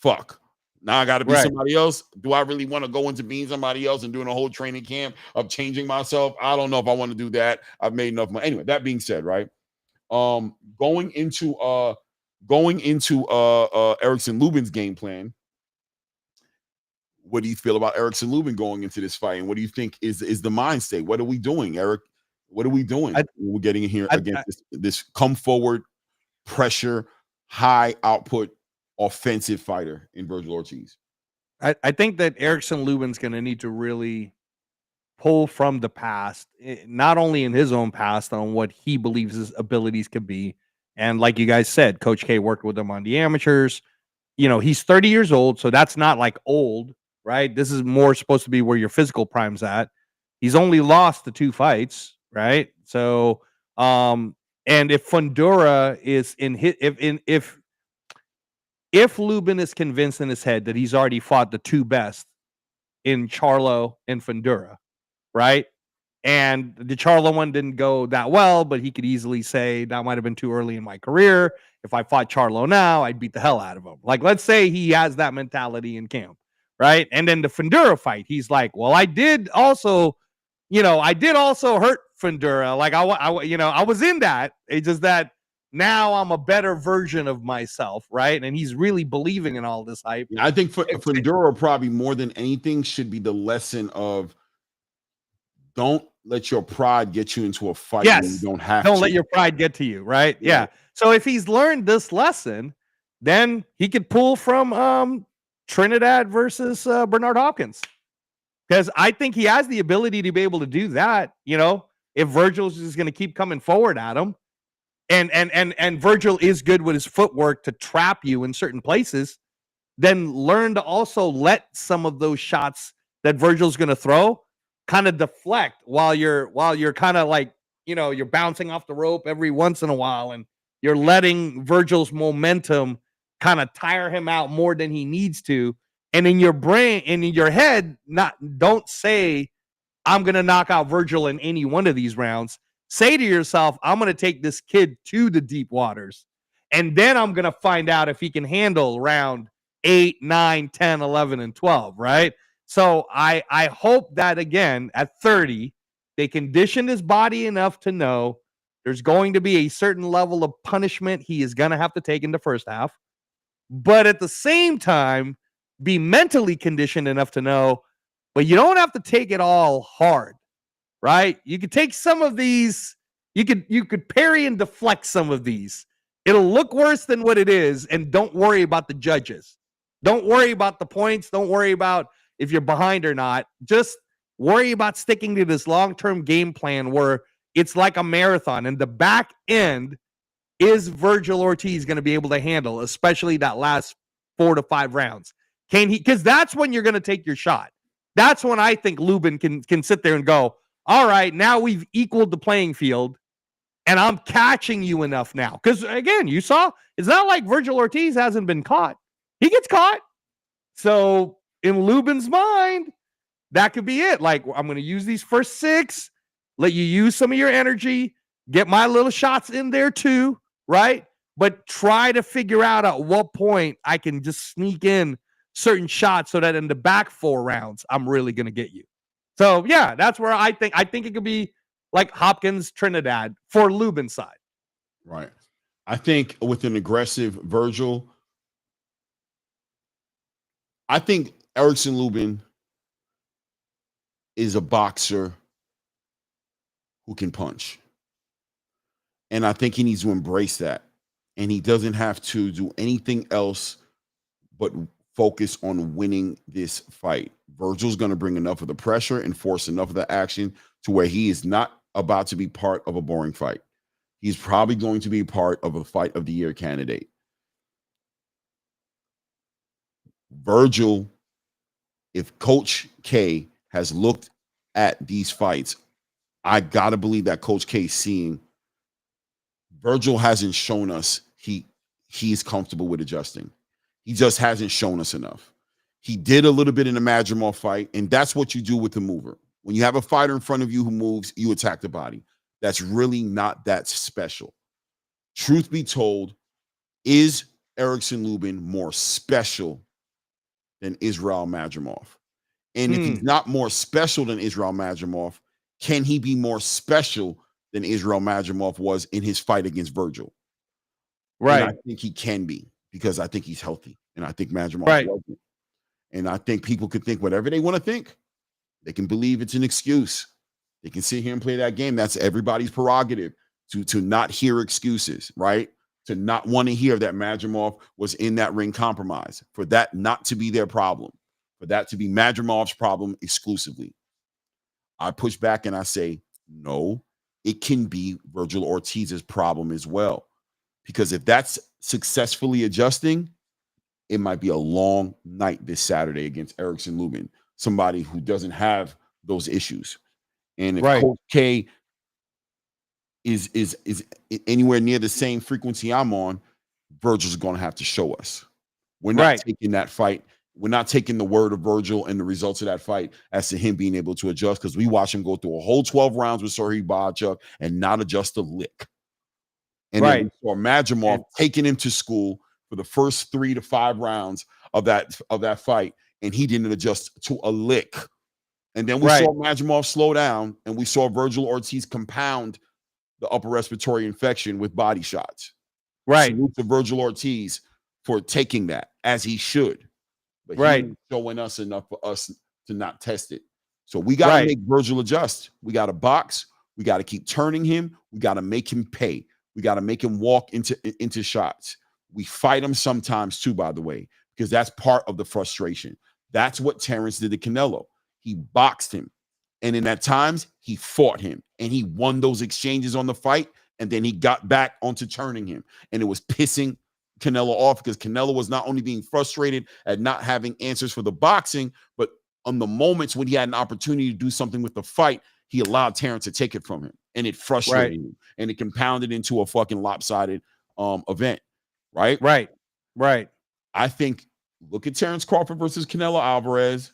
Fuck. Now I got to be somebody else. Do I really want to go into being somebody else and doing a whole training camp of changing myself? I don't know if I want to do that. I've made enough money. Anyway, that being said, right? Going into Erickson Lubin's game plan. What do you feel about Erickson Lubin going into this fight? And what do you think is the mind state? What are we doing, Eric? What are we doing? We're getting in here against this come forward, pressure, high output, offensive fighter in Virgil Ortiz. I think that Erickson Lubin's going to need to really pull from the past, not only in his own past on what he believes his abilities could be. And like you guys said, Coach K worked with him on the amateurs. You know, he's 30 years old, so that's not like old, right? This is more supposed to be where your physical prime's at. He's only lost the 2 fights, right? So, and if Fundora is if Lubin is convinced in his head that he's already fought the 2 best in Charlo and Fundora, right? And the Charlo one didn't go that well, but he could easily say that might have been too early in my career. If I fought Charlo now, I'd beat the hell out of him. Like, let's say he has that mentality in camp, right? And then the Fundora fight, he's like, well, I did also hurt Fundora. Like, I was in that. It's just that now I'm a better version of myself, right? And he's really believing in all this hype. I think Fundora probably more than anything should be the lesson of don't let your pride get you into a fight when you don't have to. Don't let your pride get to you, right? Yeah. So if he's learned this lesson, then he could pull from Trinidad versus Bernard Hopkins. Because I think he has the ability to be able to do that, you know, if Virgil's just going to keep coming forward at him. And Virgil is good with his footwork to trap you in certain places, then learn to also let some of those shots that Virgil's going to throw kind of deflect while you're kind of like, you know, you're bouncing off the rope every once in a while and you're letting Virgil's momentum kind of tire him out more than he needs to. And in your brain and in your head, don't say, I'm going to knock out Virgil in any one of these rounds. Say to yourself, I'm going to take this kid to the deep waters. And then I'm going to find out if he can handle round 8, 9, 10, 11, and 12, right? So I hope that, again, at 30, they conditioned his body enough to know there's going to be a certain level of punishment he is going to have to take in the first half. But at the same time, be mentally conditioned enough to know, but you don't have to take it all hard, right? You could take some of these, you could parry and deflect some of these. It'll look worse than what it is, and don't worry about the judges. Don't worry about the points. Don't worry about if you're behind or not. Just worry about sticking to this long-term game plan where it's like a marathon, and the back end is Virgil Ortiz going to be able to handle, especially that last 4 to 5 rounds. Can he? Because that's when you're going to take your shot. That's when I think Lubin can sit there and go, all right, now we've equaled the playing field, and I'm catching you enough now. Because, again, you saw, it's not like Virgil Ortiz hasn't been caught. He gets caught. So in Lubin's mind, that could be it. Like, I'm going to use these first 6, let you use some of your energy, get my little shots in there too, right? But try to figure out at what point I can just sneak in certain shots so that in the back 4 rounds, I'm really going to get you. So, yeah, that's where I think it could be like Hopkins, Trinidad for Lubin's side. Right. I think with an aggressive Virgil, I think Erickson Lubin is a boxer who can punch. And I think he needs to embrace that. And he doesn't have to do anything else but focus on winning this fight. Virgil's going to bring enough of the pressure and force enough of the action to where he is not about to be part of a boring fight. He's probably going to be part of a fight of the year candidate. Virgil, if Coach K has looked at these fights, I got to believe that Coach K is seeing Virgil hasn't shown us he's comfortable with adjusting. He just hasn't shown us enough. He did a little bit in the Madrimov fight, and that's what you do with the mover. When you have a fighter in front of you who moves, you attack the body. That's really not that special. Truth be told, is Erickson Lubin more special than Israel Madrimov? And if he's not more special than Israel Madrimov, can he be more special than Israel Madrimov was in his fight against Virgil? Right. And I think he can be, because I think he's healthy, and I think Madrimov wasn't. And I think people could think whatever they want to think. They can believe it's an excuse. They can sit here and play that game. That's everybody's prerogative to not hear excuses, right? To not want to hear that Madrimov was in that ring compromise, for that not to be their problem, for that to be Madrimov's problem exclusively. I push back and I say, no, it can be Virgil Ortiz's problem as well. Because if that's successfully adjusting, it might be a long night this Saturday against Erickson Lubin, somebody who doesn't have those issues. And if Coach K is anywhere near the same frequency I'm on, Virgil's going to have to show us. We're not taking that fight. We're not taking the word of Virgil and the results of that fight as to him being able to adjust, because we watch him go through a whole 12 rounds with Serhiy Bohachuk and not adjust a lick. And then we saw Madrimov taking him to school for the first 3 to 5 rounds of that fight, and he didn't adjust to a lick. And then we saw Madrimov slow down, and we saw Virgil Ortiz compound the upper respiratory infection with body shots. Salute to Virgil Ortiz for taking that, as he should. But he ain't showing us enough for us to not test it. So we got to make Virgil adjust. We got to box. We got to keep turning him. We got to make him pay. We got to make him walk into shots. We fight him sometimes too, by the way, because that's part of the frustration. That's what Terrence did to Canelo. He boxed him. And in at times, he fought him. And he won those exchanges on the fight. And then he got back onto turning him. And it was pissing Canelo off, because Canelo was not only being frustrated at not having answers for the boxing, but on the moments when he had an opportunity to do something with the fight, he allowed Terrence to take it from him. And it frustrated him. And it compounded into a fucking lopsided event. Right. I think, look at Terrence Crawford versus Canelo Alvarez.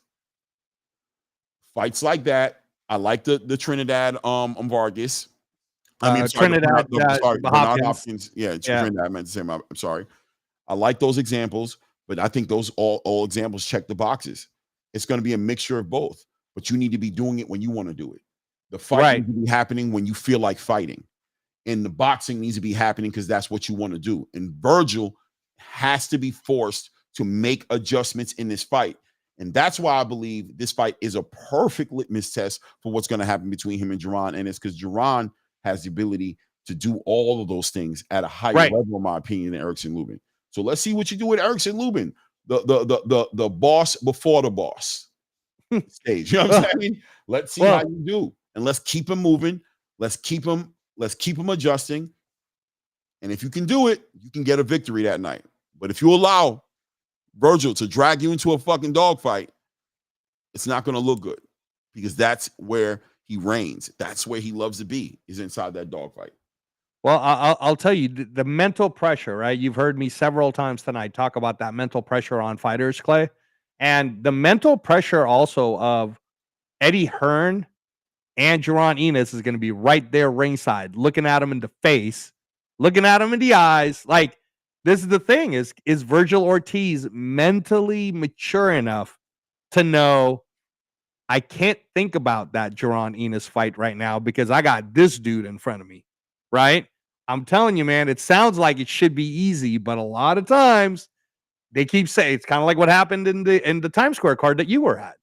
Fights like that. I like the Trinidad Vargas. I mean, I'm sorry, Trinidad, Bernard Hopkins. Hopkins. Yeah, Trinidad. I meant to say, I'm sorry. I like those examples, but I think those all examples check the boxes. It's going to be a mixture of both, but you need to be doing it when you want to do it. The fight needs to be happening when you feel like fighting, and the boxing needs to be happening because that's what you want to do. And Virgil has to be forced to make adjustments in this fight. And that's why I believe this fight is a perfect litmus test for what's going to happen between him and Jaron. And it's because Jaron has the ability to do all of those things at a higher level, in my opinion, than Erickson Lubin. So let's see what you do with Erickson Lubin, the boss before the boss stage. You know what I'm saying? Let's see how you do. And let's keep him moving. Let's keep him adjusting. And if you can do it, you can get a victory that night. But if you allow Virgil to drag you into a fucking dogfight, it's not going to look good, because that's where he reigns. That's where he loves to be, is inside that dogfight. Well, I'll tell you, the mental pressure, right? You've heard me several times tonight talk about that mental pressure on fighters, Clay. And the mental pressure also of Eddie Hearn and Jaron Enos is going to be right there ringside, looking at him in the face, looking at him in the eyes. Like, this is the thing, is Virgil Ortiz mentally mature enough to know, I can't think about that Jaron Enos fight right now because I got this dude in front of me, right? I'm telling you, man, it sounds like it should be easy, but a lot of times they keep saying, it's kind of like what happened in the Times Square card that you were at.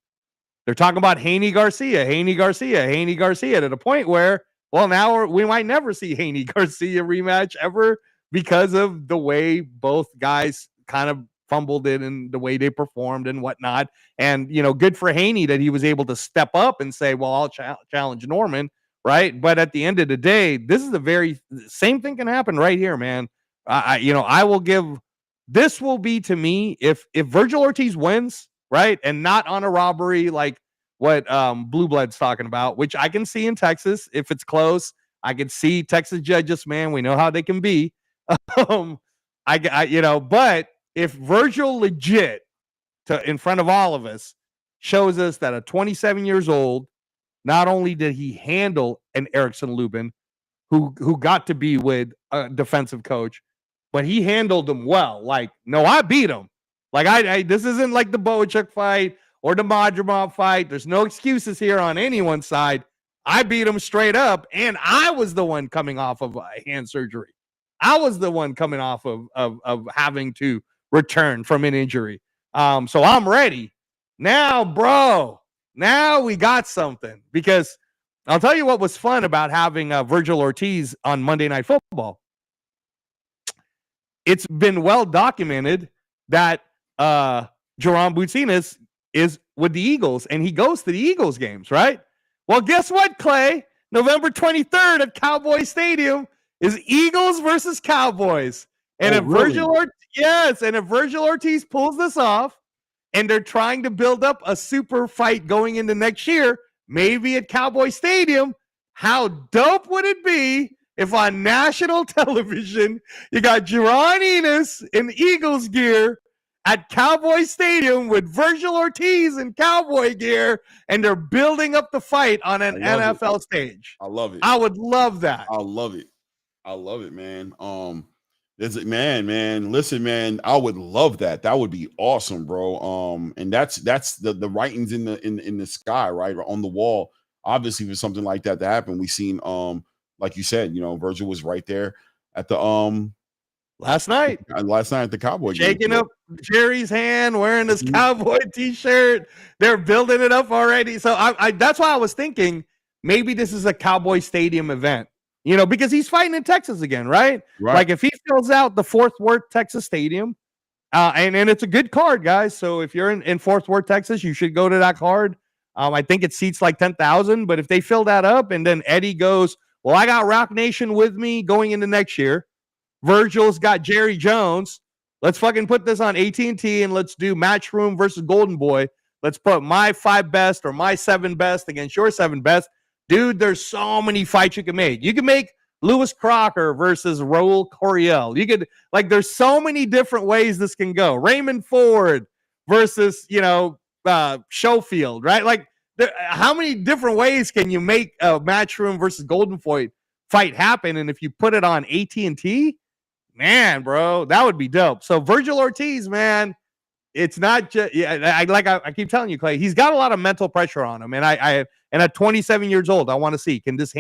They're talking about Haney Garcia to the point where, well, now we might never see Haney Garcia rematch ever because of the way both guys kind of fumbled it and the way they performed and whatnot. And, you know, good for Haney that he was able to step up and say, well, I'll challenge Norman, right? But at the end of the day, this is the very same thing can happen right here, man. I will give, this will be to me, if Virgil Ortiz wins, right, and not on a robbery like what Blue Blood's talking about, which I can see in Texas if it's close. I can see Texas judges, man. We know how they can be. But if Virgil legit in front of all of us shows us that at 27 years old, not only did he handle an Erickson Lubin who got to be with a defensive coach, but he handled him well. Like, no, I beat him. Like, this isn't like the Boachuk fight or the Madrimov fight. There's no excuses here on anyone's side. I beat him straight up, and I was the one coming off of hand surgery. I was the one coming off of having to return from an injury. So I'm ready. Now, bro, now we got something. Because I'll tell you what was fun about having Virgil Ortiz on Monday Night Football. It's been well documented that Jerome Boutsinas is with the Eagles, and he goes to the Eagles games, right? Well, guess what, Clay? November 23rd at Cowboy Stadium is Eagles versus Cowboys. And if Virgil Ortiz pulls this off, and they're trying to build up a super fight going into next year, maybe at Cowboy Stadium, how dope would it be if on national television you got Jaron Enos in Eagles gear at Cowboy Stadium with Virgil Ortiz in Cowboy gear, and they're building up the fight on an NFL stage? I love it. I would love that. I love it, man. Listen, man, I would love that. That would be awesome, bro. And that's the writings in the sky, right, or on the wall. Obviously, for something like that to happen, we seen like you said, Virgil was right there at the last night at the Cowboy shaking game, up Jerry's hand, wearing his Cowboy t-shirt. They're building it up already. So I that's why I was thinking maybe this is a Cowboy Stadium event, because he's fighting in Texas again, right? Like if he fills out the Fort Worth, Texas Stadium, and it's a good card, guys. So if you're in Fort Worth, Texas, you should go to that card. I think it seats like 10,000, but if they fill that up and then Eddie goes, well, I got Rock Nation with me going into next year. Virgil's got Jerry Jones. Let's fucking put this on AT&T and let's do Matchroom versus Golden Boy. Let's put my 5 best or my 7 best against your 7 best. Dude, there's so many fights you can make. You can make Lewis Crocker versus Raul Coriel. You could, there's so many different ways this can go. Raymond Ford versus, Schofield, right? How many different ways can you make Matchroom versus Golden Boy fight happen, and if you put it on AT&T, man, bro, that would be dope. So Virgil Ortiz, man, it's not just I keep telling you, Clay, he's got a lot of mental pressure on him, and and at 27 years old, I want to see can this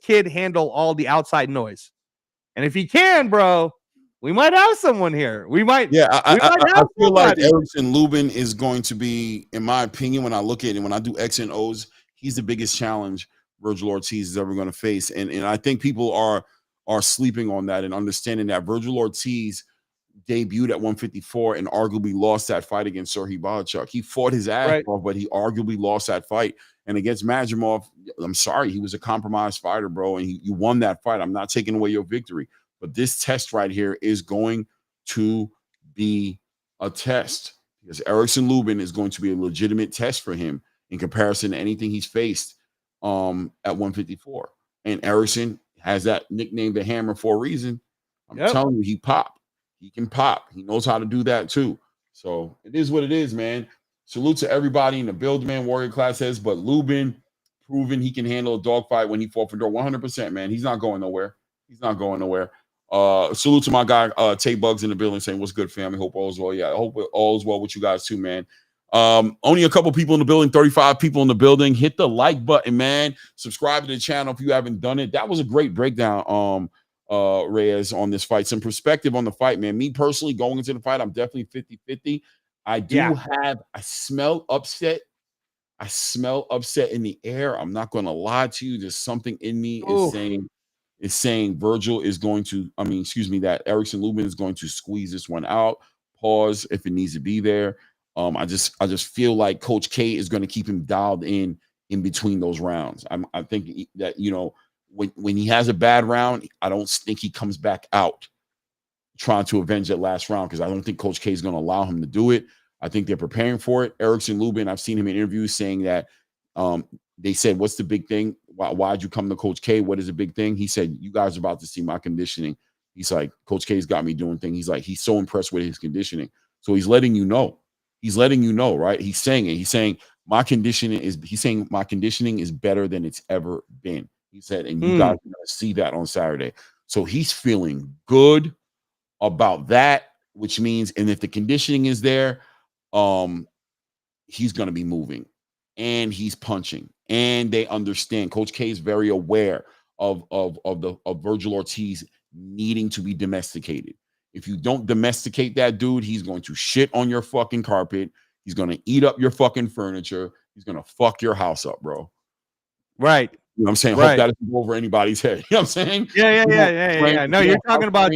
kid handle all the outside noise? And if he can, bro, we might have someone here. We might. Yeah, I feel like somebody. Erickson Lubin is going to be, in my opinion, when I look at it, when I do X and O's, he's the biggest challenge Virgil Ortiz is ever going to face. And I think people are sleeping on that and understanding that Virgil Ortiz debuted at 154 and arguably lost that fight against Serhii Bohachuk. He fought his ass off, but he arguably lost that fight. And against Majimov, I'm sorry, he was a compromised fighter, bro, and you won that fight. I'm not taking away your victory. But this test right here is going to be a test because Erickson Lubin is going to be a legitimate test for him in comparison to anything he's faced at 154. And Erickson has that nickname, the Hammer, for a reason. I'm telling you, he can pop. He knows how to do that too. So it is what it is, man. Salute to everybody in the build, man. Warrior Class says, but Lubin proven he can handle a dogfight when he fought for door 100%, man. He's not going nowhere. He's not going nowhere. Salute to my guy, Tay Bugs in the building saying, what's good, family? Hope all is well. Yeah, I hope all is well with you guys too, man. Only a couple people in the building, 35 people in the building. Hit the like button, man. Subscribe to the channel if you haven't done it. That was a great breakdown, Reyes, on this fight. Some perspective on the fight, man. Me personally, going into the fight, I'm definitely 50-50. I smell upset. I smell upset in the air. I'm not going to lie to you. There's something in me is saying Virgil is going to, that Erickson Lubin is going to squeeze this one out. Pause if it needs to be there. I just feel like Coach K is going to keep him dialed in between those rounds. I think that, when he has a bad round, I don't think he comes back out trying to avenge that last round because I don't think Coach K is going to allow him to do it. I think they're preparing for it. Erickson Lubin, I've seen him in interviews saying that they said, what's the big thing? Why'd you come to Coach K? What is the big thing? He said, you guys are about to see my conditioning. He's like, Coach K's got me doing things. He's like, he's so impressed with his conditioning. So he's letting you know. He's letting you know, right? He's saying it. He's saying my conditioning is better than it's ever been. He said, and you guys are going to see that on Saturday. So he's feeling good about that, which means, and if the conditioning is there, he's going to be moving and he's punching and they understand. Coach K is very aware of Virgil Ortiz needing to be domesticated. If you don't domesticate that dude, he's going to shit on your fucking carpet. He's going to eat up your fucking furniture. He's going to fuck your house up, bro. Right. You know what I'm saying? Hope that doesn't go over anybody's head. You know what I'm saying? Yeah. No, you're talking about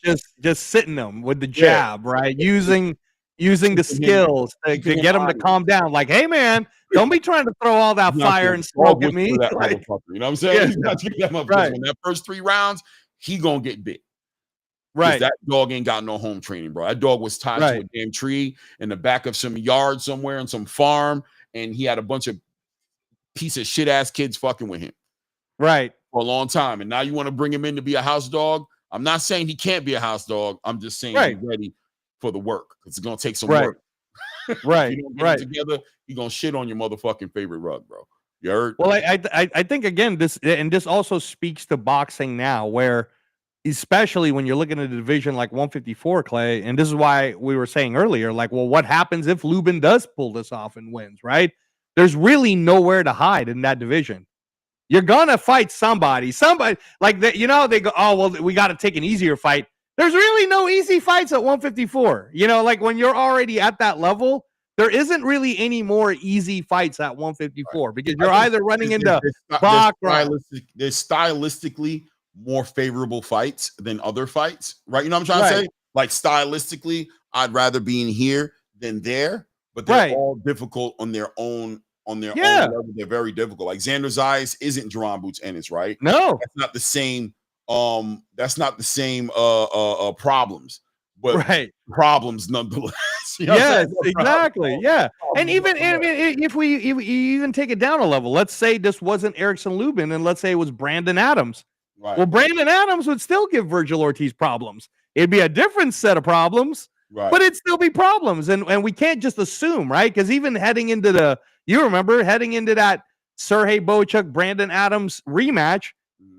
just sitting them with the jab, right? Using the skills to get them to calm down. Like, hey, man, don't be trying to throw all that fire and smoke at me. You know what I'm saying? He's not getting that motherfucker. In that first 3 rounds, he gonna get bit. Right. That dog ain't got no home training, bro. That dog was tied to a damn tree in the back of some yard somewhere on some farm, and he had a bunch of piece of shit ass kids fucking with him. Right. For a long time. And now you want to bring him in to be a house dog? I'm not saying he can't be a house dog. I'm just saying he's ready for the work. It's gonna take some work. If you don't get it together, you're gonna shit on your motherfucking favorite rug, bro. You heard? Well, I think again, this also speaks to boxing now, where especially when you're looking at a division like 154, Clay, and this is why we were saying earlier, like, well, what happens if Lubin does pull this off and wins, right? There's really nowhere to hide in that division. You're gonna fight somebody like that, they go, oh, well, we got to take an easier fight. There's really no easy fights at 154. Like when you're already at that level, there isn't really any more easy fights at 154 because you're either running into Bach or there's stylistically more favorable fights than other fights, right? You know what I'm trying to say? Like stylistically, I'd rather be in here than there, but they're all difficult on their own. On their own level, they're very difficult. Like Xander Zayas isn't Jerron Boots Ennis, right? No, that's not the same. Problems, but problems nonetheless. Yes, exactly. Yeah, and even if we even take it down a level, let's say this wasn't Erickson Lubin, and let's say it was Brandon Adams. Right. Well, Brandon Adams would still give Virgil Ortiz problems. It'd be a different set of problems, but it'd still be problems, and we can't just assume, right? Because even heading into that Sergey Bochuk, Brandon Adams rematch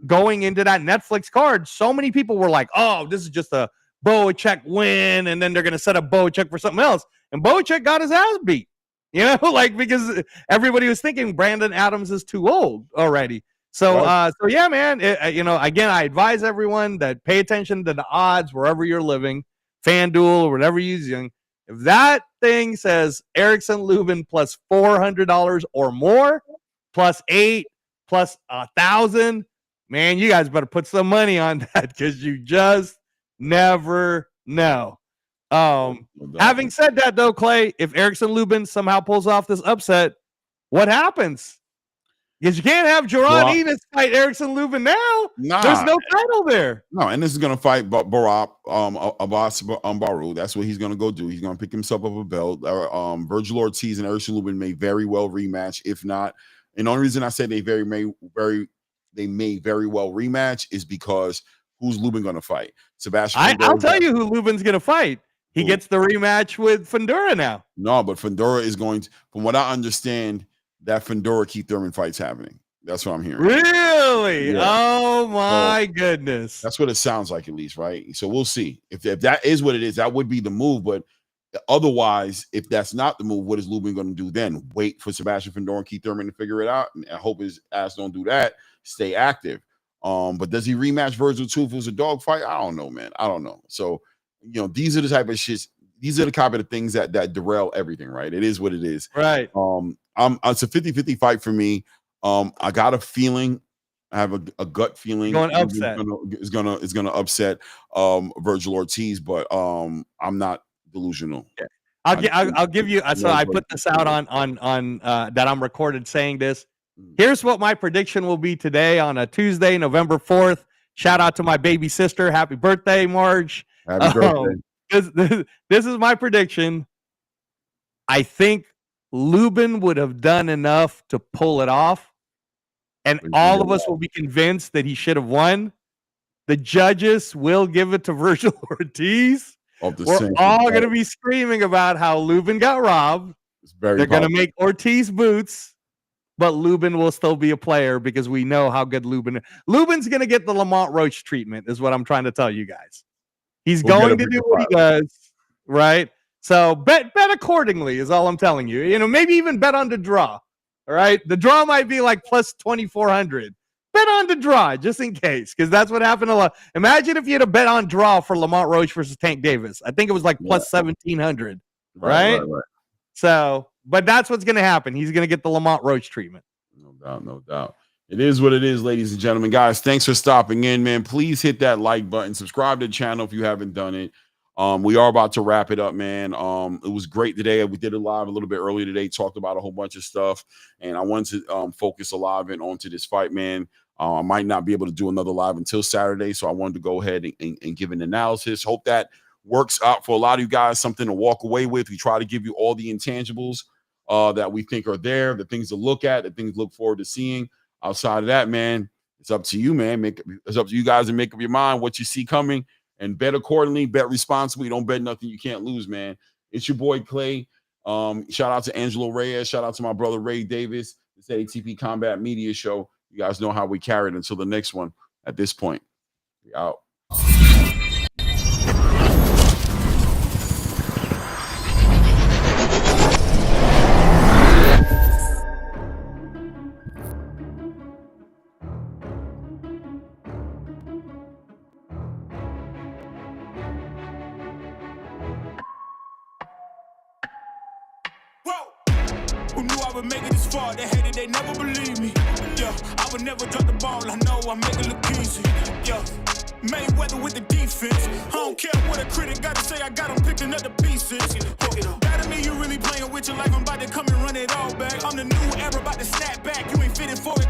going into that Netflix card, so many people were like, oh, this is just a Bochuk win, and then they're going to set up Bochuk for something else. And Bochuk got his ass beat, like because everybody was thinking Brandon Adams is too old already. So, so yeah, man, again, I advise everyone that pay attention to the odds wherever you're living, FanDuel or whatever you're using. If that thing says Erickson Lubin plus $400 or more, plus 8, plus 1,000, man, you guys better put some money on that because you just never know. Having said that, though, Clay, if Erickson Lubin somehow pulls off this upset, what happens? Because you can't have Jaron Enos fight Erickson Lubin now. Nah, there's no title there. No, and this is gonna fight Barab Abbas Baru. That's what he's gonna go do. He's gonna pick himself up a belt. Virgil Ortiz and Erickson Lubin may very well rematch. If not, and the only reason I said they may very well rematch is because who's Lubin gonna fight? Sebastian. I'll tell you who Lubin's gonna fight. He gets the rematch with Fundora now. No, but Fundora is going to, from what I understand, that Fundora Keith Thurman fight's happening. That's what I'm hearing. Really? Yeah. Oh my goodness. That's what it sounds like, at least, right? So we'll see. If that is what it is, that would be the move. But otherwise, if that's not the move, what is Lubin going to do then? Wait for Sebastian Fundora and Keith Thurman to figure it out? And I hope his ass don't do that. Stay active. But does he rematch Virgil too if it was a dog fight? I don't know, man. I don't know. So, these are the type of shits. These are the kind of things that derail everything, right? It is what it is. Right. It's a 50-50 fight for me. I got a feeling. I have a gut feeling is gonna upset Virgil Ortiz, but I'm not delusional. Yeah. I'll give you. So I put this out on that I'm recorded saying this. Here's what my prediction will be today on a Tuesday, November 4th. Shout out to my baby sister. Happy birthday, Marge. Happy birthday. This is my prediction. I think Lubin would have done enough to pull it off, and all of us will be convinced that he should have won. The judges will give it to Virgil Ortiz. We're all going to be screaming about how Lubin got robbed. They're going to make Ortiz boots, but Lubin will still be a player because we know how good Lubin is. Lubin's going to get the Lamont Roach treatment is what I'm trying to tell you guys. He's going to do what he does, right? So bet accordingly is all I'm telling you. Maybe even bet on the draw. All right, the draw might be like plus 2,400. Bet on the draw just in case, because that's what happened a lot. Imagine if you had a bet on draw for Lamont Roach versus Tank Davis. I think it was like plus 1,700. Right. So, but that's what's going to happen. He's going to get the Lamont Roach treatment. No doubt. It is what it is, ladies and gentlemen. Guys, thanks for stopping in, man. Please hit that like button. Subscribe to the channel if you haven't done it. We are about to wrap it up, man. It was great today. We did it live a little bit earlier today, talked about a whole bunch of stuff, and I wanted to focus a live in onto this fight, man. I might not be able to do another live until Saturday, so I wanted to go ahead and give an analysis. Hope that works out for a lot of you guys, something to walk away with. We try to give you all the intangibles that we think are there, the things to look at, the things to look forward to seeing. Outside of that, man, it's up to you, man. It's up to you guys to make up your mind what you see coming and bet accordingly, bet responsibly. Don't bet nothing you can't lose, man. It's your boy Clay. Shout out to Angelo Reyes. Shout out to my brother Ray Davis. It's the ATP Combat Media Show. You guys know how we carry it until the next one. At this point, we out. Who knew I would make it this far? They hated, they never believe me. Yeah, I would never drop the ball. I know I make it look easy. Yeah, Mayweather with the defense. I don't care what a critic got to say. I got them picking up the pieces. That to me, you really playing with your life. I'm about to come and run it all back. I'm the new era, about to snap back. You ain't fitting for it.